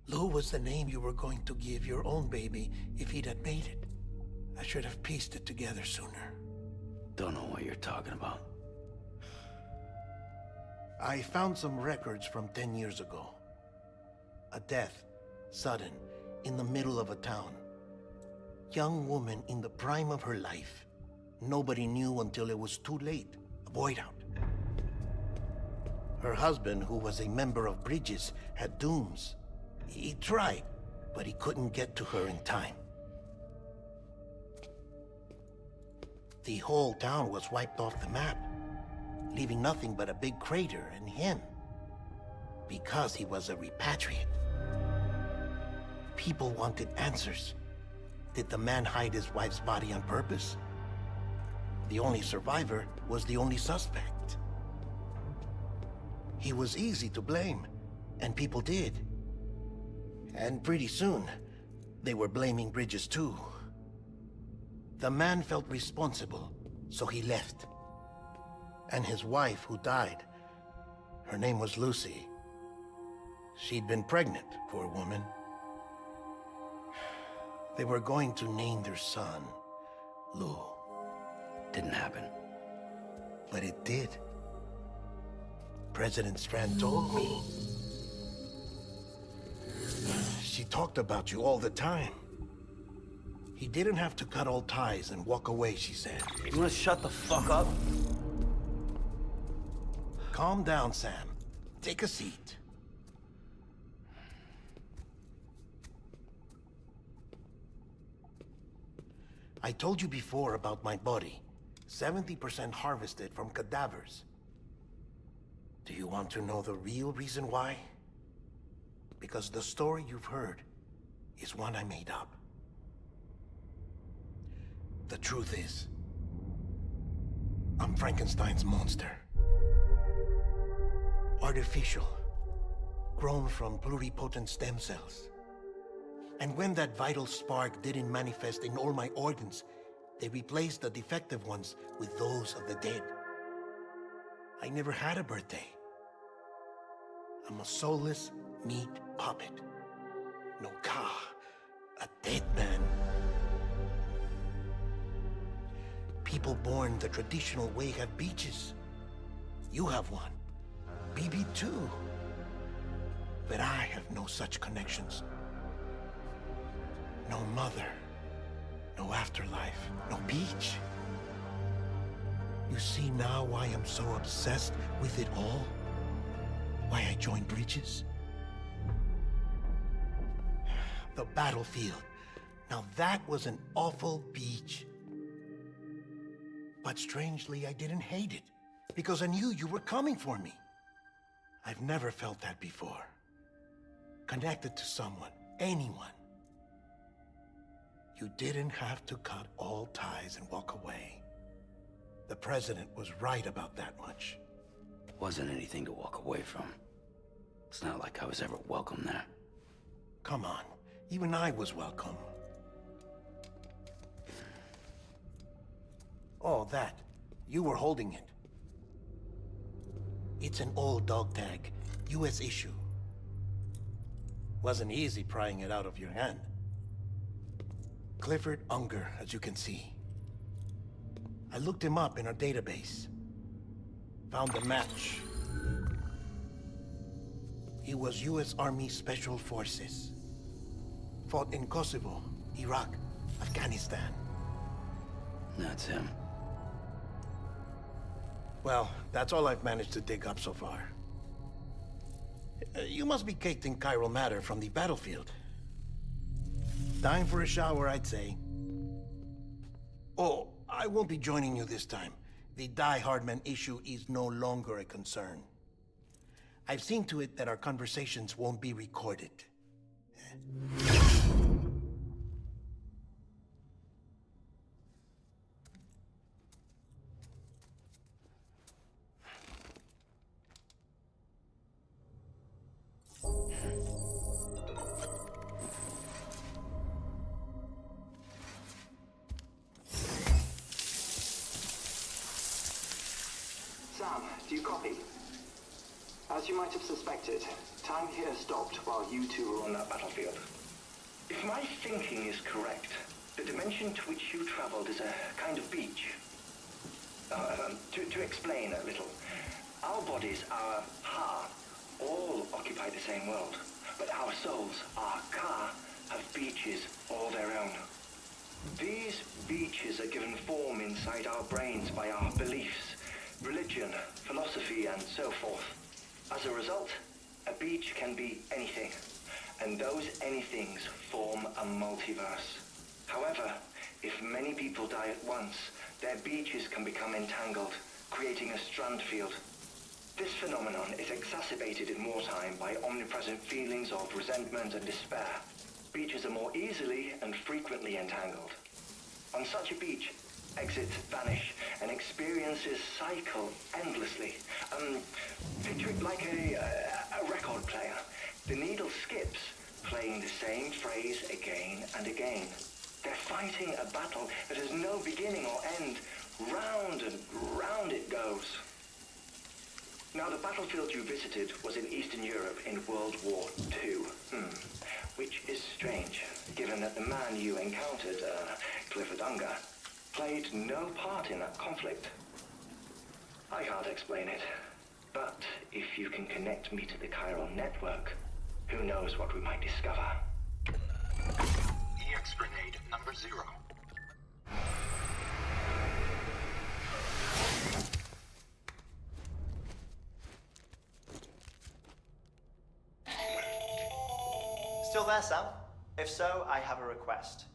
Lou was the name you were going to give your own baby if he'd had made it. I should have pieced it together sooner. Don't know what you're talking about. I found some records from 10 years ago. A death, sudden, in the middle of a town. Young woman in the prime of her life. Nobody knew until it was too late. A void out. Her husband, who was a member of Bridges, had dooms. He tried, but he couldn't get to her in time. The whole town was wiped off the map, leaving nothing but a big crater and him. Because he was a repatriate. People wanted answers. Did the man hide his wife's body on purpose? The only survivor was the only suspect. He was easy to blame, and people did. And pretty soon, they were blaming Bridges too. The man felt responsible, so he left. And his wife, who died, her name was Lucy. She'd been pregnant, poor woman. They were going to name their son Lou. Didn't happen. But it did. President Strand told me. She talked about you all the time. He didn't have to cut all ties and walk away, she said. You wanna shut the fuck up? Calm down, Sam. Take a seat. I told you before about my body. 70% harvested from cadavers. Do you want to know the real reason why? Because the story you've heard is one I made up. The truth is, I'm Frankenstein's monster. Artificial, grown from pluripotent stem cells. And when that vital spark didn't manifest in all my organs, they replaced the defective ones with those of the dead. I never had a birthday. I'm a soulless meat puppet. No ka, a dead man. People born the traditional way have beaches. You have one. BB too. But I have no such connections. No mother. No afterlife. No beach. You see now why I'm so obsessed with it all? Why I joined Bridges? The battlefield. Now that was an awful beach. But strangely, I didn't hate it. Because I knew you were coming for me. I've never felt that before. Connected to someone, anyone. You didn't have to cut all ties and walk away. The president was right about that much. Wasn't anything to walk away from. It's not like I was ever welcome there. Come on, even I was welcome. Oh, that. You were holding it. It's an old dog tag, US issue. Wasn't easy prying it out of your hand. Clifford Unger, as you can see. I looked him up in our database. Found a match. He was US Army Special Forces. Fought in Kosovo, Iraq, Afghanistan. That's him. Well, that's all I've managed to dig up so far. You must be caked in chiral matter from the battlefield. Time for a shower, I'd say. Oh, I won't be joining you this time. The Die Hardman issue is no longer a concern. I've seen to it that our conversations won't be recorded. Sam, do you copy? As you might have suspected, time here stopped while you two were on that battlefield. If my thinking is correct, the dimension to which you traveled is a kind of beach. To explain a little, our bodies, our Ha, all occupy the same world, but our souls, our Ka, have beaches all their own. These beaches are given form inside our brains by our beliefs, religion, philosophy, and so forth. As a result, a beach can be anything, and those anythings form a multiverse. However, if many people die at once, their beaches can become entangled, creating a strand field. This phenomenon is exacerbated in wartime by omnipresent feelings of resentment and despair. Beaches are more easily and frequently entangled. On such a beach, exits vanish and experiences cycle endlessly. Picture it like a record player. The needle skips, playing the same phrase again and again. They're fighting a battle that has no beginning or end. Round and round it goes. Now, the battlefield you visited was in Eastern Europe in World War II. Which is strange, given that the man you encountered, Clifford Unger, played no part in that conflict. I can't explain it, but if you can connect me to the chiral network, who knows what we might discover. EX grenade number 0. Still there, Sam? If so, I have a request.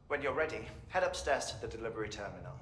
When you're ready, head upstairs to the delivery terminal.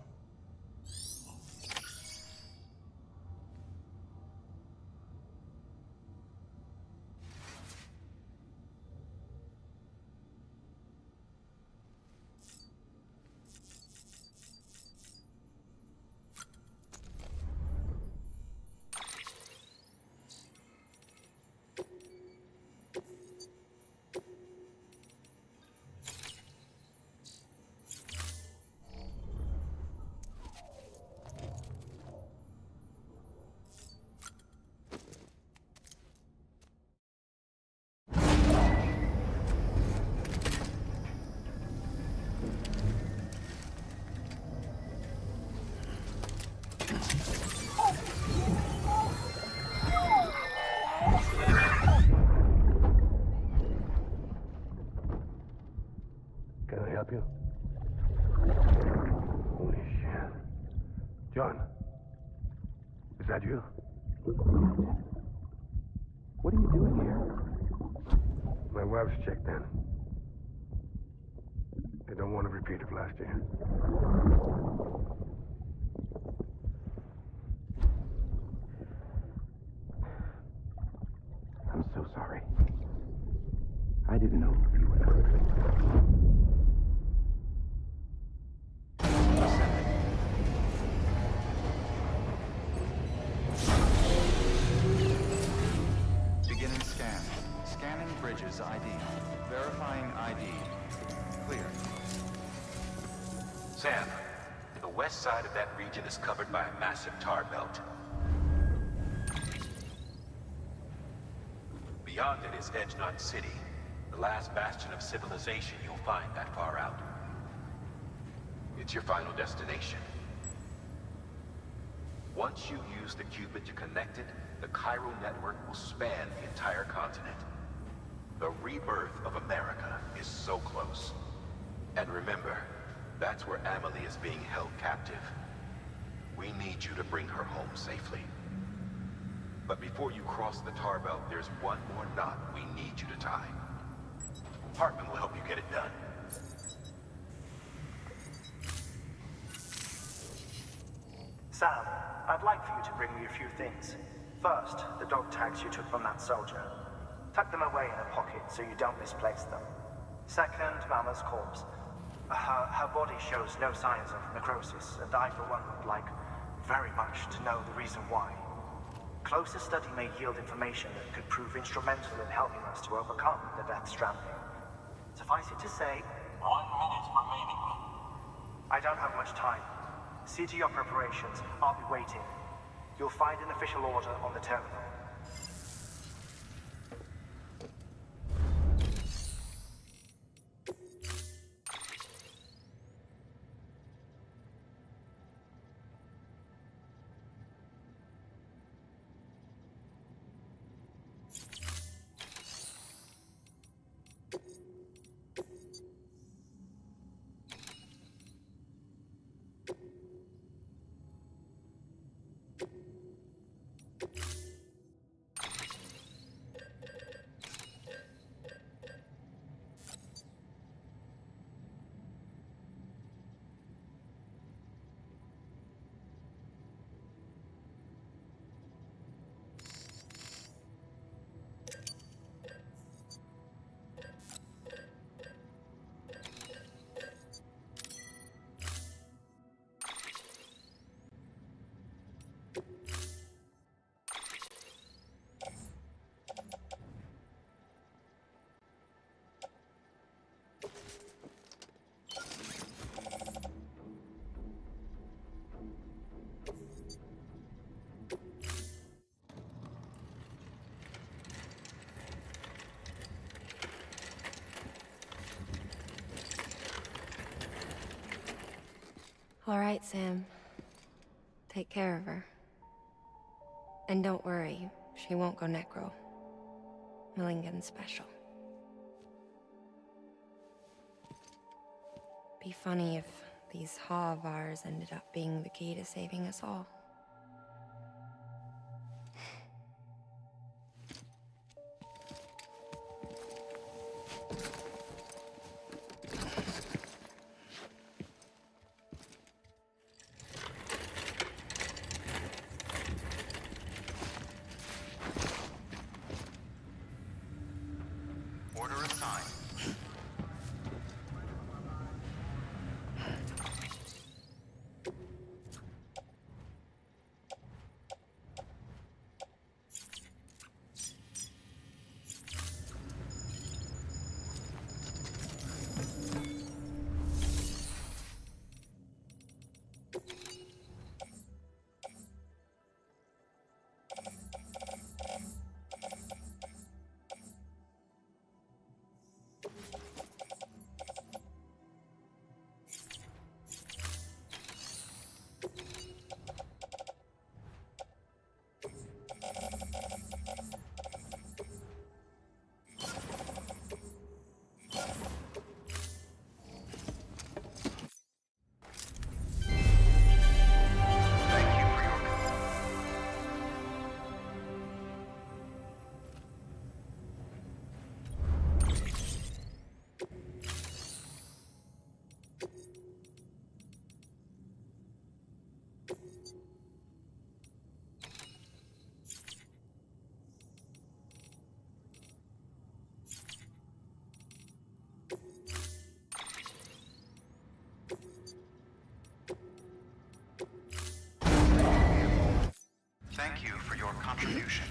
Can I help you? Holy shit. John, is that you? What are you doing here? My wife's checked in. They don't want to repeat of last year. I'm so sorry. I didn't know you were hurt. Beginning scan. Scanning bridges ID. Verifying ID. Clear. Sam, the west side of that region is covered by a massive tar belt. Beyond it is Edgenot City, the last bastion of civilization you'll find that far out. It's your final destination. Once you use the qubit to connect it, the chiral network will span the entire continent. The rebirth of America is so close. And remember, that's where Amelie is being held captive. We need you to bring her home safely. But before you cross the tar belt, there's one more knot we need you to tie. Hartman will help you get it done. Sam, I'd like for you to bring me a few things. First, the dog tags you took from that soldier. Tuck them away in a pocket so you don't misplace them. Second, Mama's corpse. Her body shows no signs of necrosis, and I, for one, would like very much to know the reason why. Closer study may yield information that could prove instrumental in helping us to overcome the Death Stranding. Suffice it to say, 1 minute remaining. I don't have much time. See to your preparations. I'll be waiting. You'll find an official order on the terminal. All right, Sam. Take care of her. And don't worry, she won't go necro. Millingen's special. Be funny if these Ha of ours ended up being the key to saving us all. Order assigned. Thank you for your Thank you for your contribution.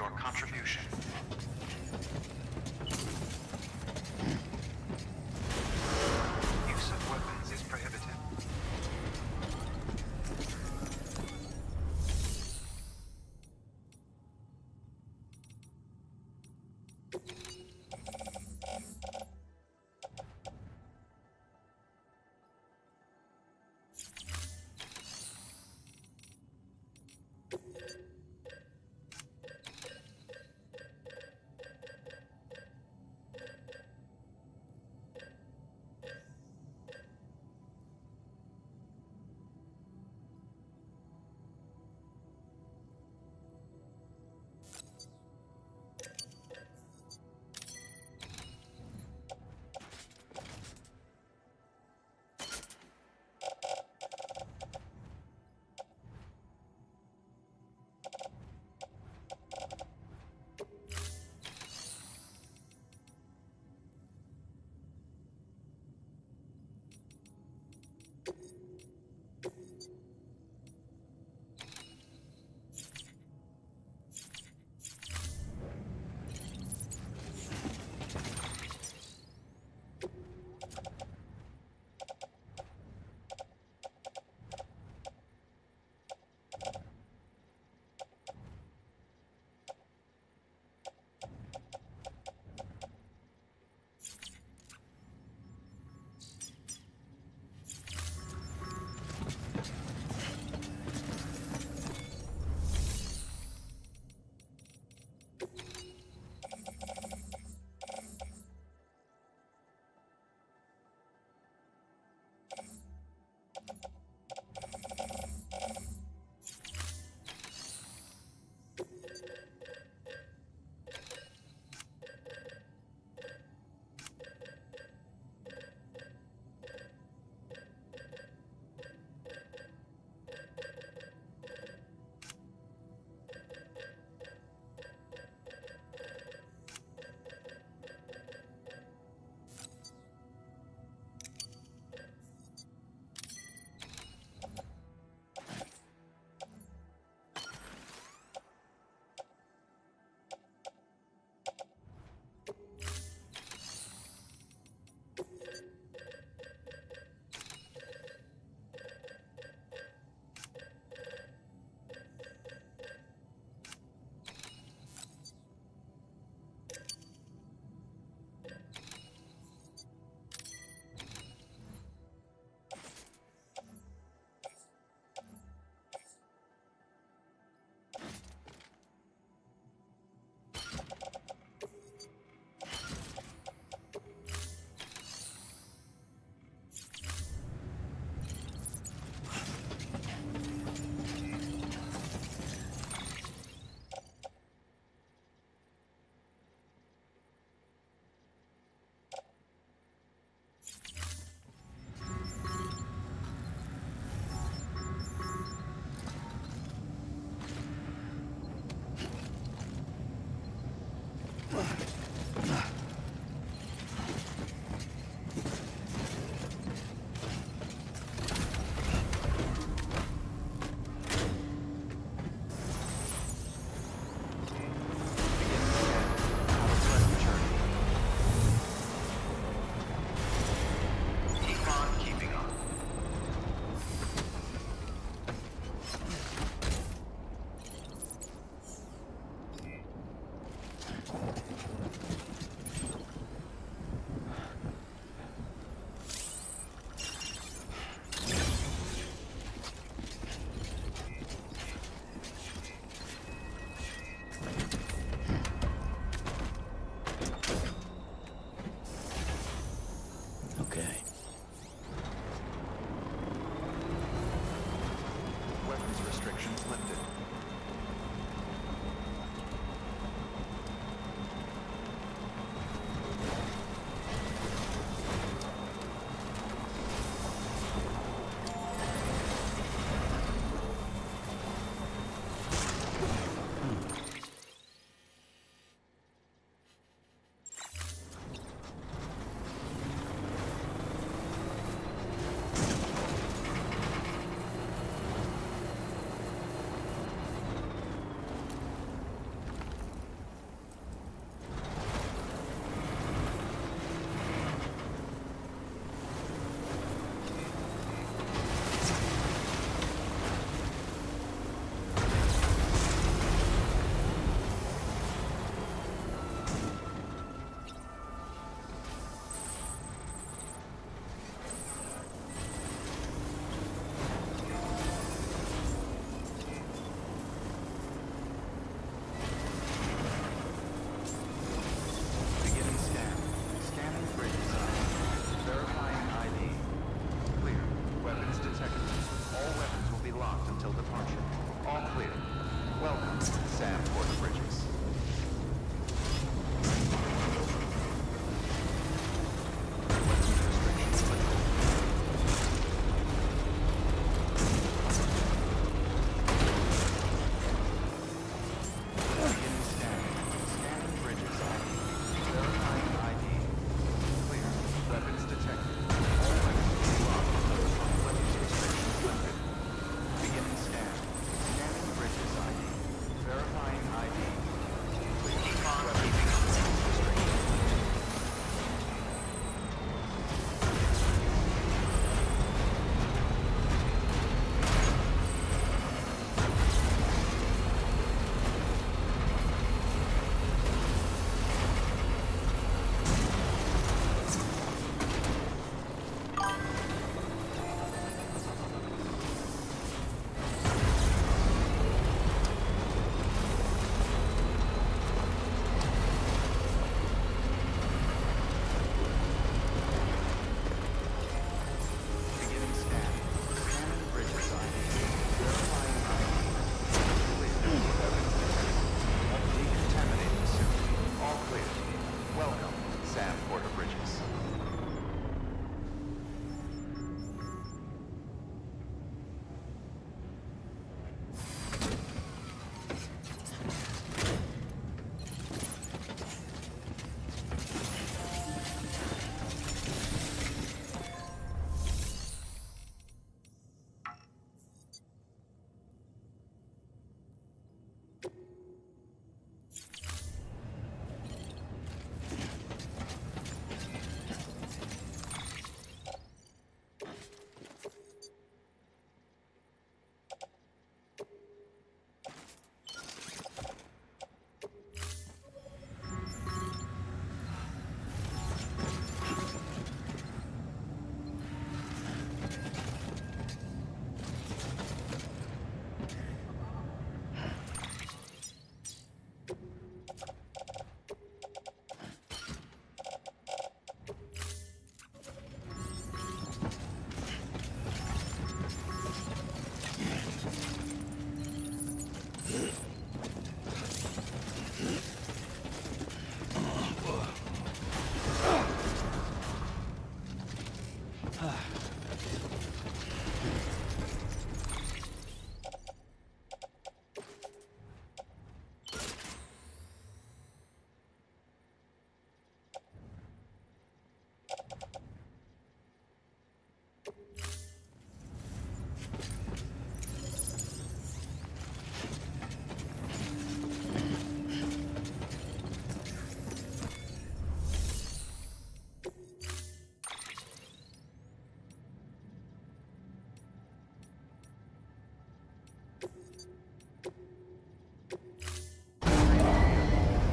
your contribution. Use of weapons is prohibited.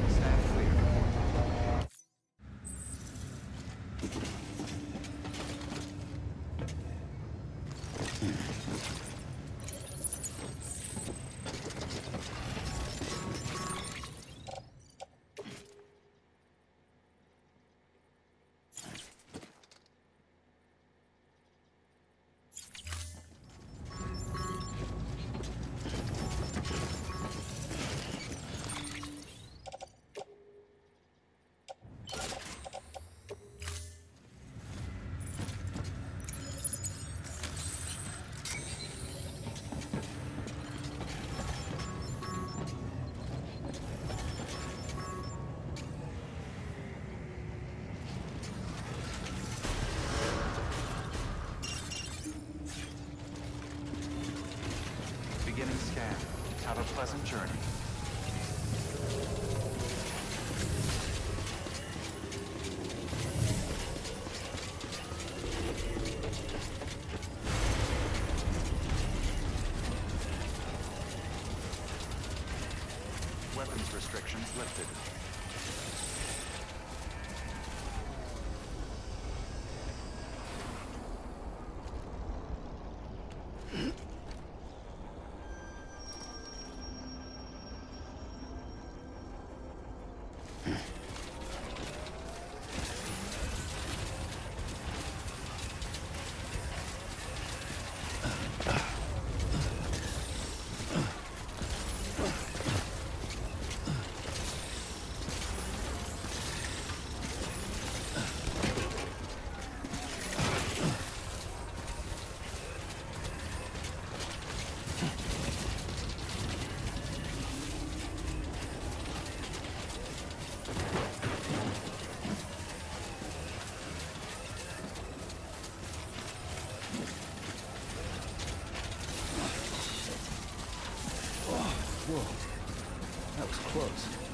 Stand clear. Beginning scan. Have a pleasant journey. Weapons restrictions lifted. Whoa. That was close.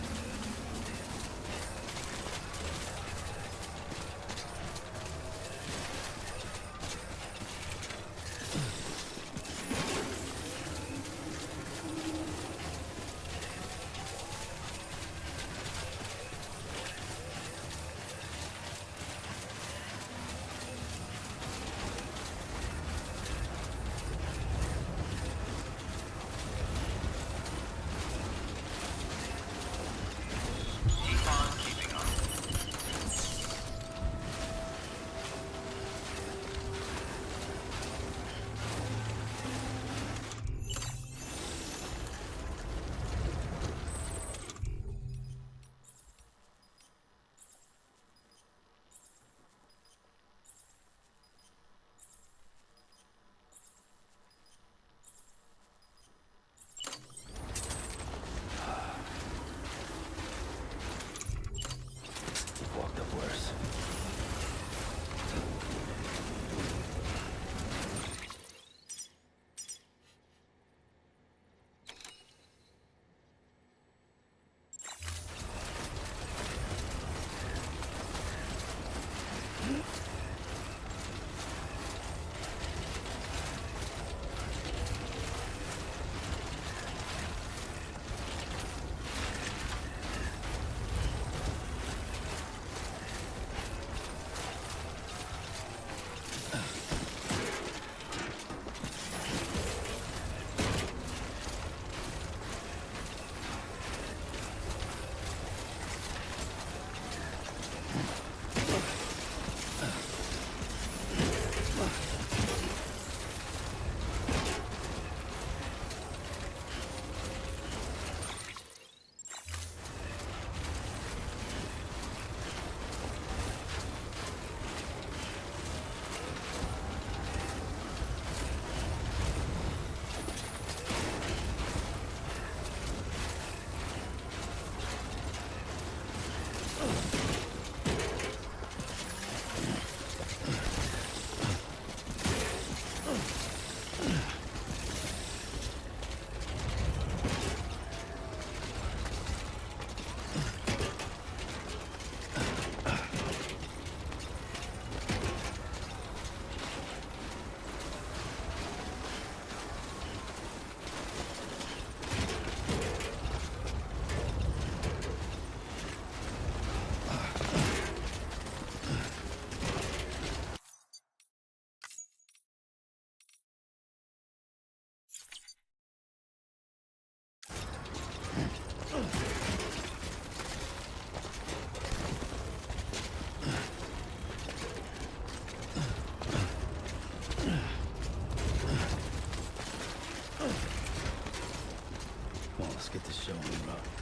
showing rough.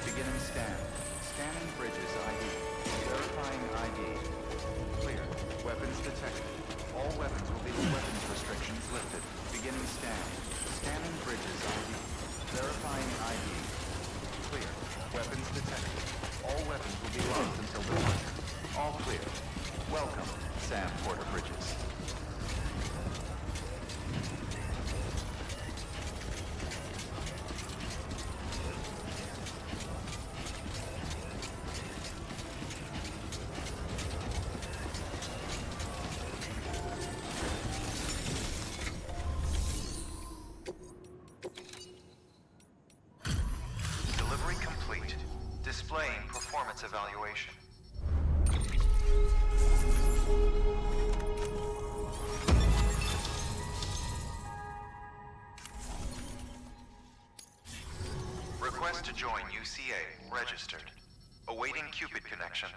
Beginning scan. Scanning bridges ID. Verifying ID. Clear. Weapons detected. All weapons will be weapons restrictions lifted. Beginning scan. Scanning bridges ID. Verifying ID. Clear. Weapons detected. All weapons will be locked until departure. All clear. Welcome, Sam Porter Bridges. Delivery complete. Displaying performance evaluation. Request to join UCA. Registered. Awaiting Cupid connection.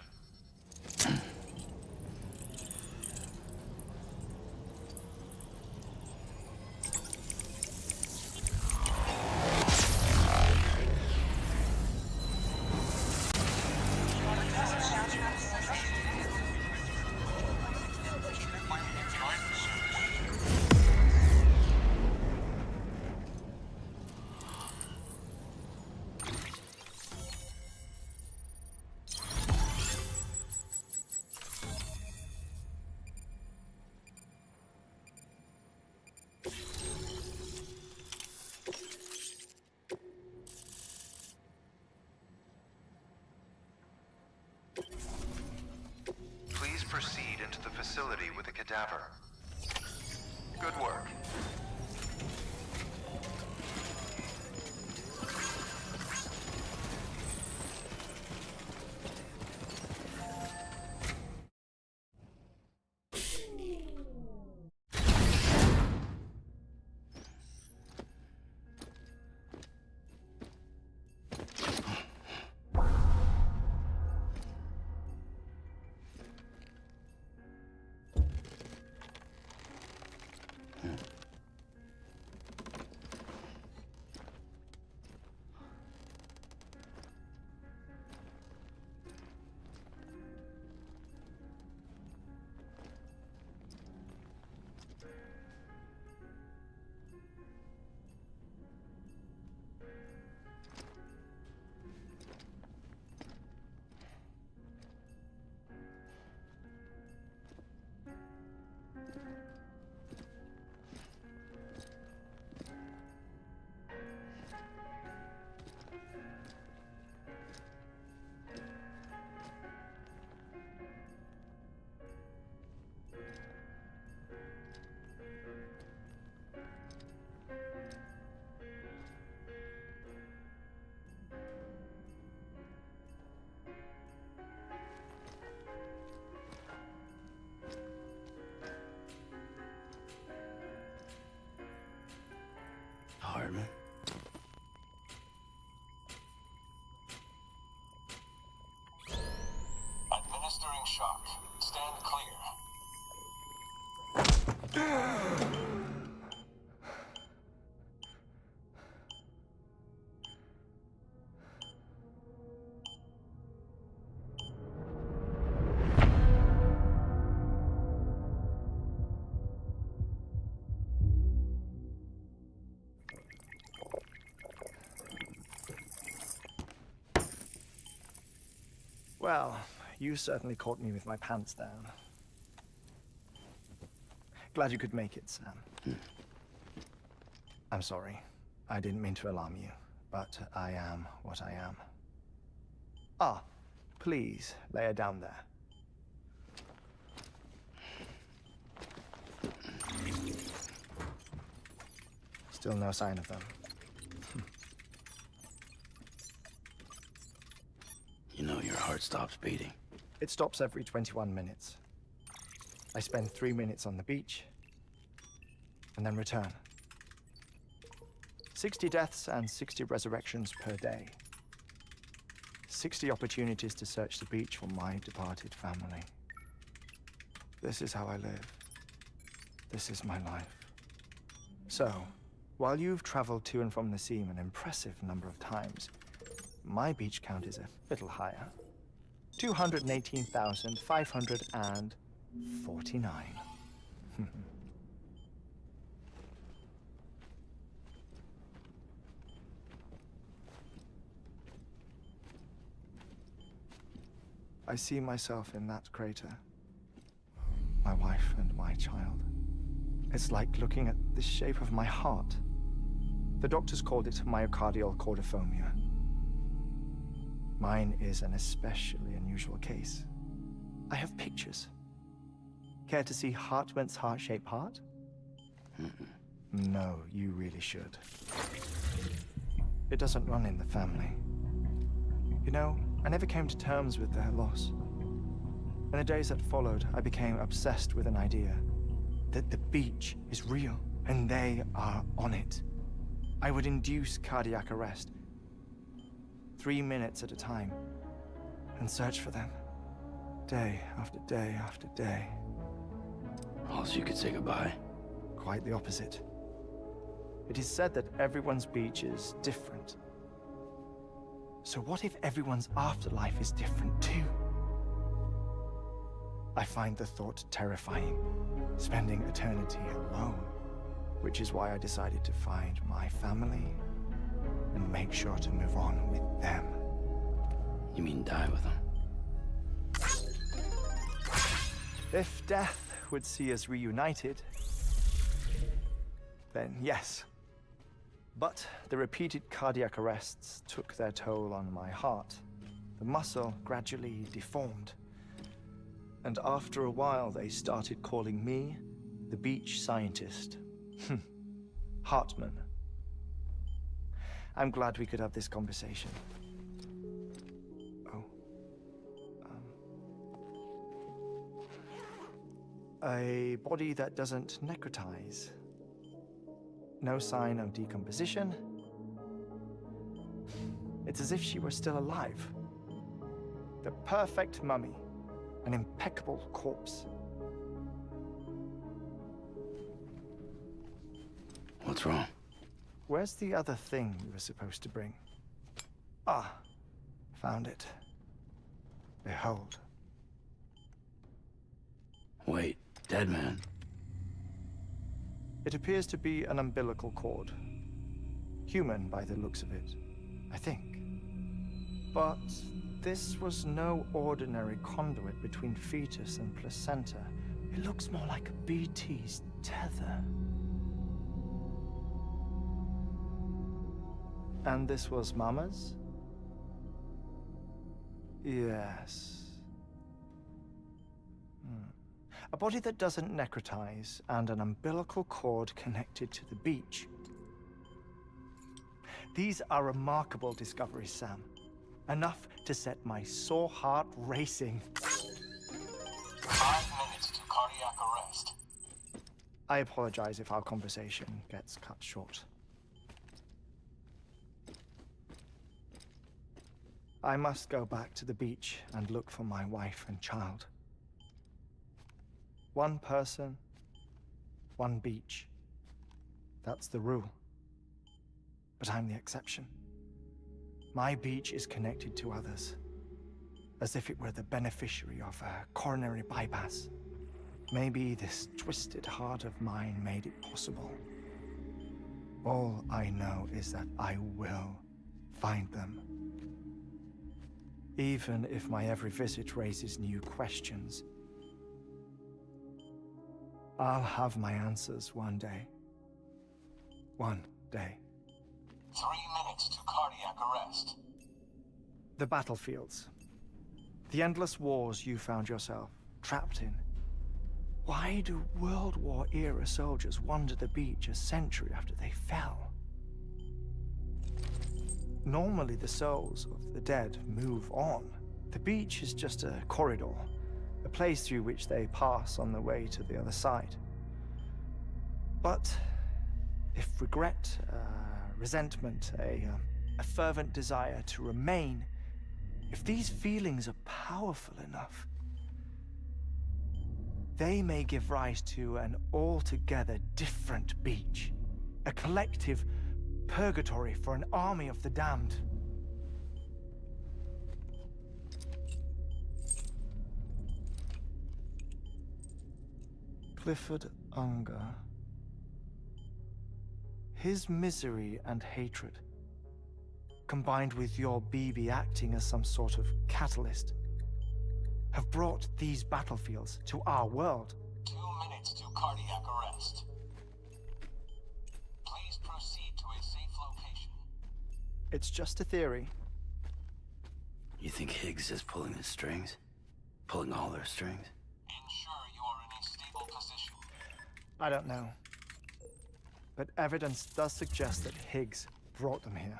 Please proceed into the facility with a cadaver. Good work. Well, you certainly caught me with my pants down. Glad you could make it, Sam. I'm sorry. I didn't mean to alarm you, but I am what I am. Ah, please, lay her down there. Still no sign of them. You know your heart stops beating. It stops every 21 minutes. I spend 3 minutes on the beach, and then return. 60 deaths and 60 resurrections per day. 60 opportunities to search the beach for my departed family. This is how I live. This is my life. So, while you've traveled to and from the sea an impressive number of times, my beach count is a little higher. 218,549. I see myself in that crater. My wife and my child. It's like looking at the shape of my heart. The doctors called it myocardial cordiformia. Mine is an especially unusual case. I have pictures. Care to see Hartman's heart-shaped heart? No, you really should. It doesn't run in the family. You know, I never came to terms with their loss. In the days that followed, I became obsessed with an idea that the beach is real and they are on it. I would induce cardiac arrest, 3 minutes at a time, and search for them, day after day after day. Also, you could say goodbye. Quite the opposite. It is said that everyone's beach is different. So what if everyone's afterlife is different too? I find the thought terrifying, spending eternity alone, which is why I decided to find my family and make sure to move on with them. You mean die with them? If death would see us reunited, then yes. But the repeated cardiac arrests took their toll on my heart. The muscle gradually deformed. And after a while, they started calling me the beach scientist. Hartman. I'm glad we could have this conversation. Oh. A body that doesn't necrotize. No sign of decomposition. It's as if she were still alive. The perfect mummy. An impeccable corpse. What's wrong? Where's the other thing you were supposed to bring? Ah, found it. Behold. Wait, dead man. It appears to be an umbilical cord. Human by the looks of it, I think. But this was no ordinary conduit between fetus and placenta. It looks more like a BT's tether. And this was Mama's? Yes. A body that doesn't necrotize and an umbilical cord connected to the beach. These are remarkable discoveries, Sam. Enough to set my sore heart racing. 5 minutes to cardiac arrest. I apologize if our conversation gets cut short. I must go back to the beach and look for my wife and child. One person, one beach. That's the rule. But I'm the exception. My beach is connected to others, as if it were the beneficiary of a coronary bypass. Maybe this twisted heart of mine made it possible. All I know is that I will find them. even if my every visit raises new questions. I'll have my answers one day. One day. 3 minutes to cardiac arrest. The battlefields. The endless wars you found yourself trapped in. Why do World War-era soldiers wander the beach a century after they fell? Normally the souls of the dead move on. The beach is just a corridor, a place through which they pass on the way to the other side. But if regret, resentment, a fervent desire to remain, if these feelings are powerful enough, they may give rise to an altogether different beach, a collective purgatory for an army of the damned. Clifford Unger. His misery and hatred, combined with your BB acting as some sort of catalyst, have brought these battlefields to our world. 2 minutes to cardiac arrest. Please proceed to a safe location. It's just a theory. You think Higgs is pulling the strings? Pulling all their strings? Ensure you are in a stable position. I don't know. But evidence does suggest that Higgs brought them here.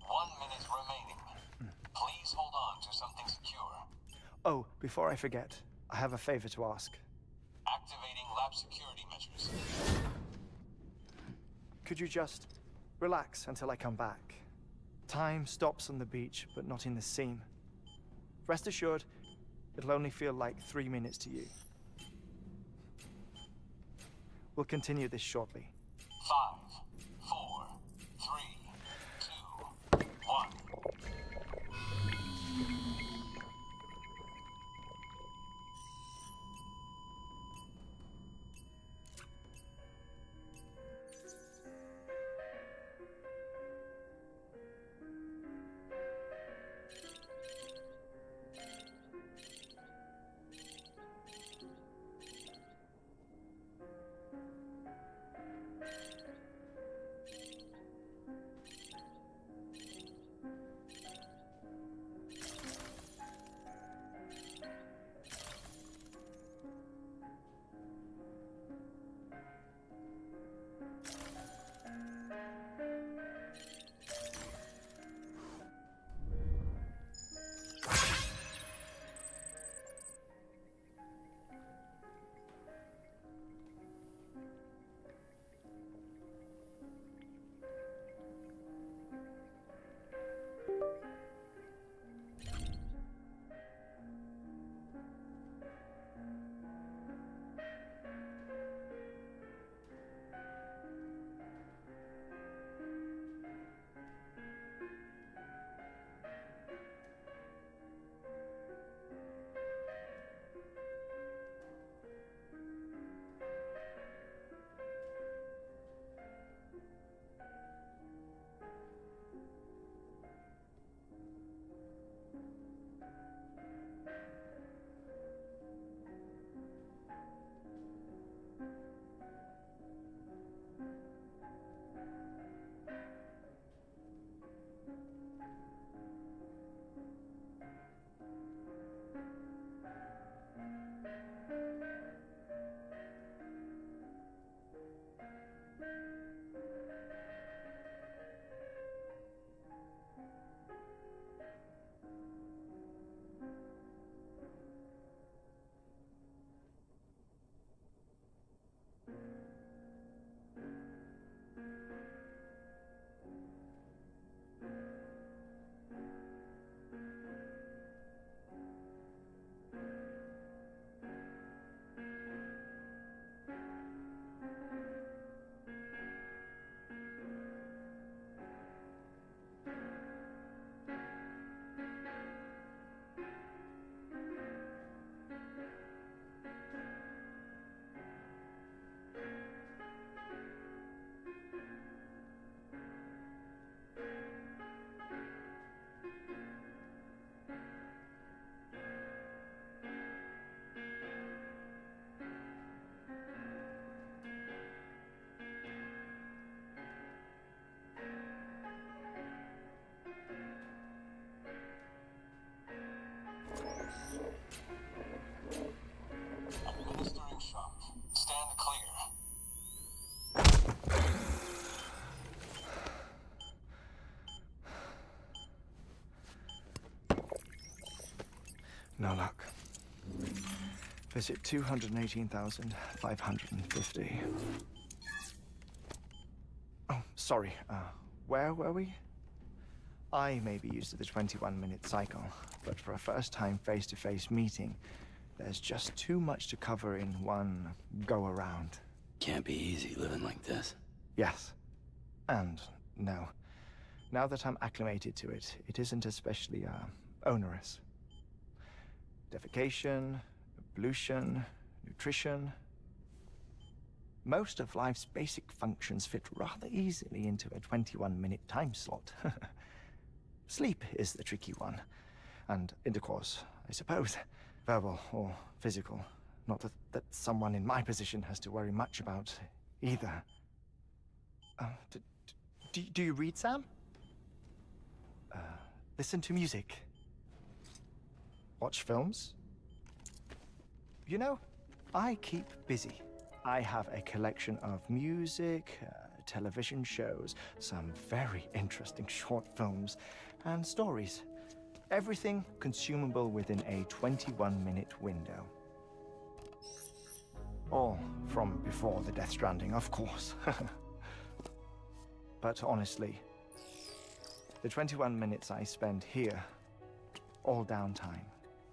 1 minute remaining. Please hold on to something secure. Oh, before I forget, I have a favor to ask. Activating lab security measures. Could you just relax until I come back? Time stops on the beach, but not in the scene. Rest assured, it'll only feel like 3 minutes to you. We'll continue this shortly. 5, 4, 3, 2, 1. No luck. Visit 218,550. Oh, sorry. Where were we? I may be used to the 21-minute cycle, but for a first-time face-to-face meeting, there's just too much to cover in one go-around. Can't be easy living like this. Yes. And no. Now that I'm acclimated to it, it isn't especially, onerous. Defecation, pollution, nutrition. Most of life's basic functions fit rather easily into a 21-minute time slot. Sleep is the tricky one. And intercourse, I suppose. Verbal or physical. Not that someone in my position has to worry much about either. Do you read, Sam? Listen to music. Watch films? You know, I keep busy. I have a collection of music, television shows, some very interesting short films, and stories. Everything consumable within a 21-minute window. All from before the Death Stranding, of course. But honestly, the 21 minutes I spend here, all downtime,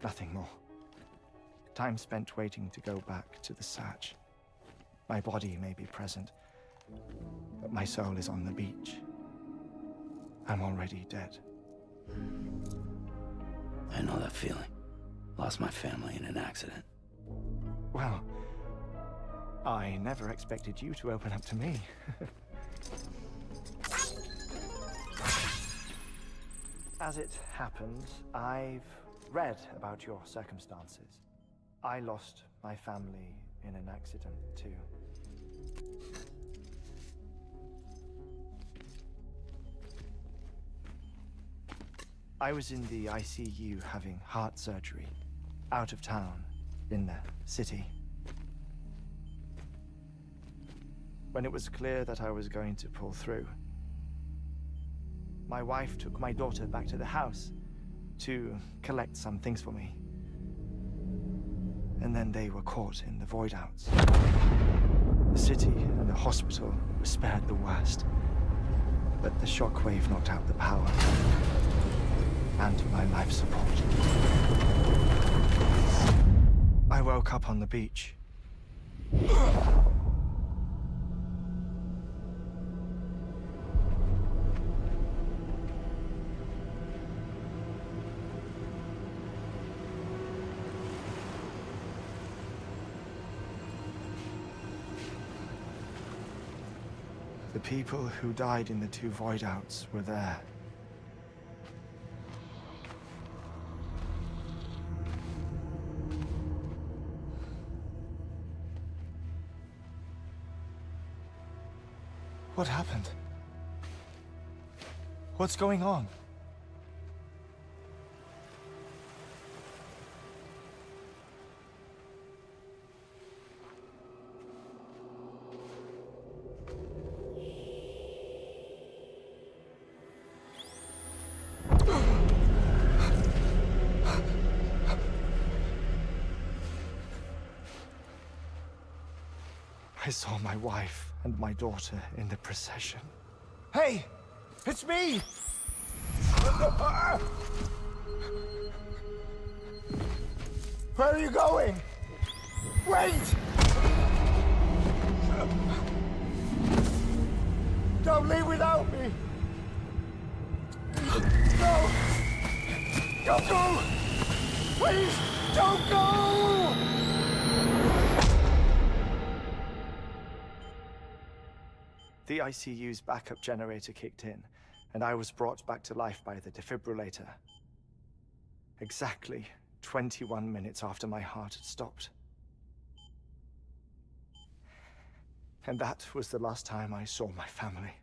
nothing more. Time spent waiting to go back to the search. My body may be present, but my soul is on the beach. I'm already dead. I know that feeling. Lost my family in an accident. Well, I never expected you to open up to me. As it happens, I've read about your circumstances. I lost my family in an accident, too. I was in the ICU having heart surgery, out of town, in the city. When it was clear that I was going to pull through, my wife took my daughter back to the house to collect some things for me. And then they were caught in the void outs. The city and the hospital were spared the worst, but the shockwave knocked out the power and my life support. I woke up on the beach. The people who died in the two void outs were there. What happened? What's going on? I saw my wife and my daughter in the procession. Hey! It's me! Where are you going? Wait! Don't leave without me! No! Don't go! Please, don't go! The ICU's backup generator kicked in, and I was brought back to life by the defibrillator. Exactly 21 minutes after my heart had stopped. And that was the last time I saw my family.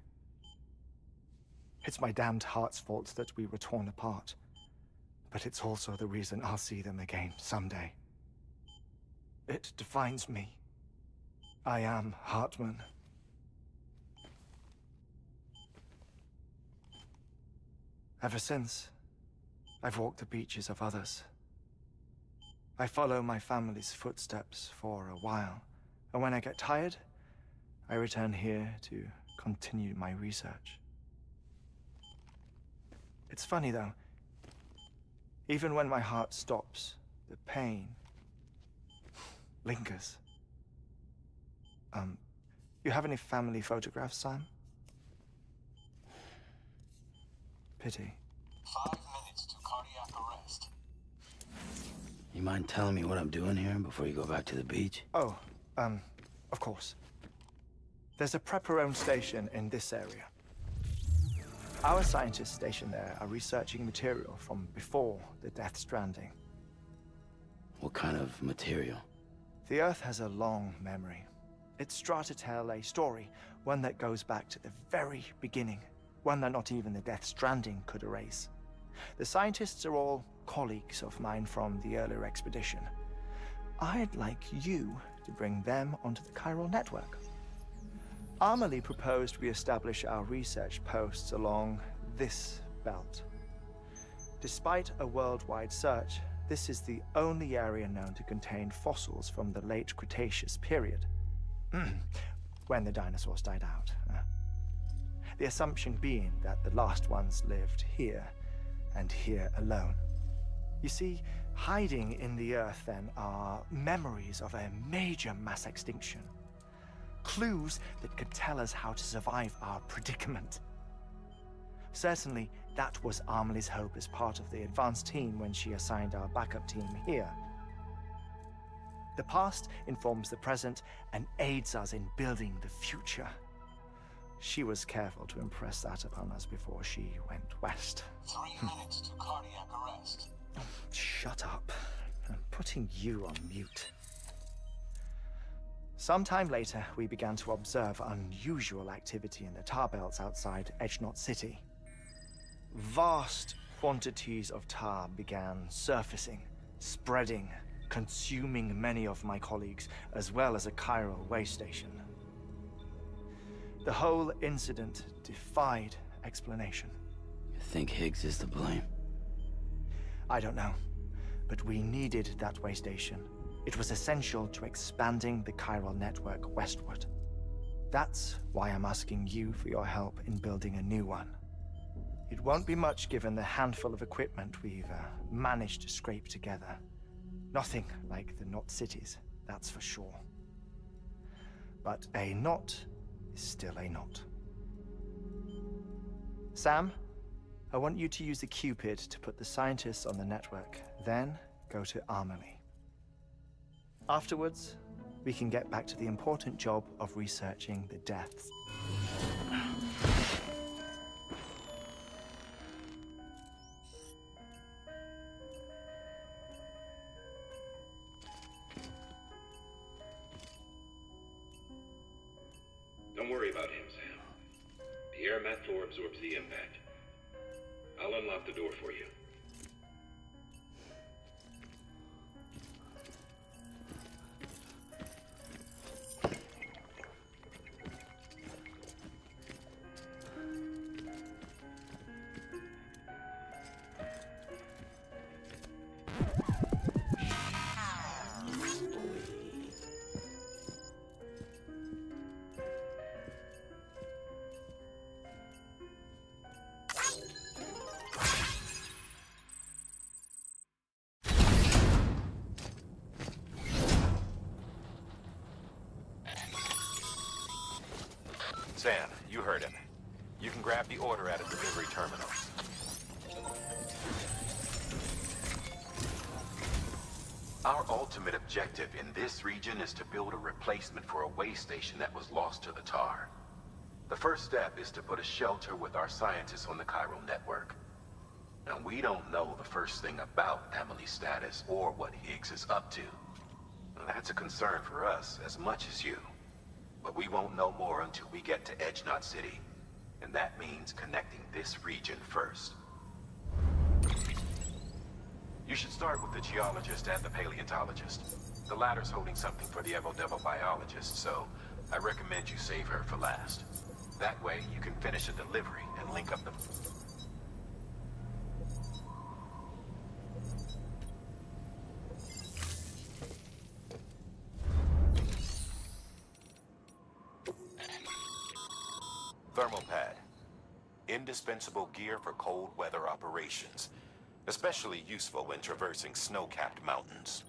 It's my damned heart's fault that we were torn apart, but it's also the reason I'll see them again someday. It defines me. I am Hartman. Ever since, I've walked the beaches of others, I follow my family's footsteps for a while, and when I get tired, I return here to continue my research. It's funny though, even when my heart stops, the pain lingers. You have any family photographs, Sam? Pity. 5 minutes to cardiac arrest. You mind telling me what I'm doing here before you go back to the beach? Oh, of course. There's a prepper-owned station in this area. Our scientists stationed there are researching material from before the Death Stranding. What kind of material? The Earth has a long memory. It's trying to tell a story, one that goes back to the very beginning, one that not even the Death Stranding could erase. The scientists are all colleagues of mine from the earlier expedition. I'd like you to bring them onto the chiral network. Amelie proposed we establish our research posts along this belt. Despite a worldwide search, this is the only area known to contain fossils from the late Cretaceous period, when the dinosaurs died out. The assumption being that the last ones lived here, and here alone. You see, hiding in the Earth then are memories of a major mass extinction. Clues that could tell us how to survive our predicament. Certainly, that was Amelie's hope as part of the advanced team when she assigned our backup team here. The past informs the present and aids us in building the future. She was careful to impress that upon us before she went west. 3 minutes to cardiac arrest. Shut up. I'm putting you on mute. Sometime later, we began to observe unusual activity in the tar belts outside Edgenot City. Vast quantities of tar began surfacing, spreading, consuming many of my colleagues, as well as a chiral way station. The whole incident defied explanation. You think Higgs is to blame? I don't know, but we needed that way station. It was essential to expanding the chiral network westward. That's why I'm asking you for your help in building a new one. It won't be much given the handful of equipment we've managed to scrape together. Nothing like the knot cities, that's for sure. But a knot is still a knot. Sam, I want you to use the Cupid to put the scientists on the network, then go to Amelie. Afterwards, we can get back to the important job of researching the deaths. Don't worry about him, Sam. The air mat floor absorbs the impact. I'll unlock the door for you. Sam, you heard him. You can grab the order at a delivery terminal. Our ultimate objective in this region is to build a replacement for a way station that was lost to the tar. The first step is to put a shelter with our scientists on the chiral network. Now, we don't know the first thing about Amelie's status or what Higgs is up to. That's a concern for us as much as you. But we won't know more until we get to Edgenot City. And that means connecting this region first. You should start with the geologist and the paleontologist. The latter's holding something for the Evo-Devo biologist, so I recommend you save her for last. That way, you can finish a delivery and link up the... thermal pad. Indispensable gear for cold weather operations. Especially useful when traversing snow-capped mountains.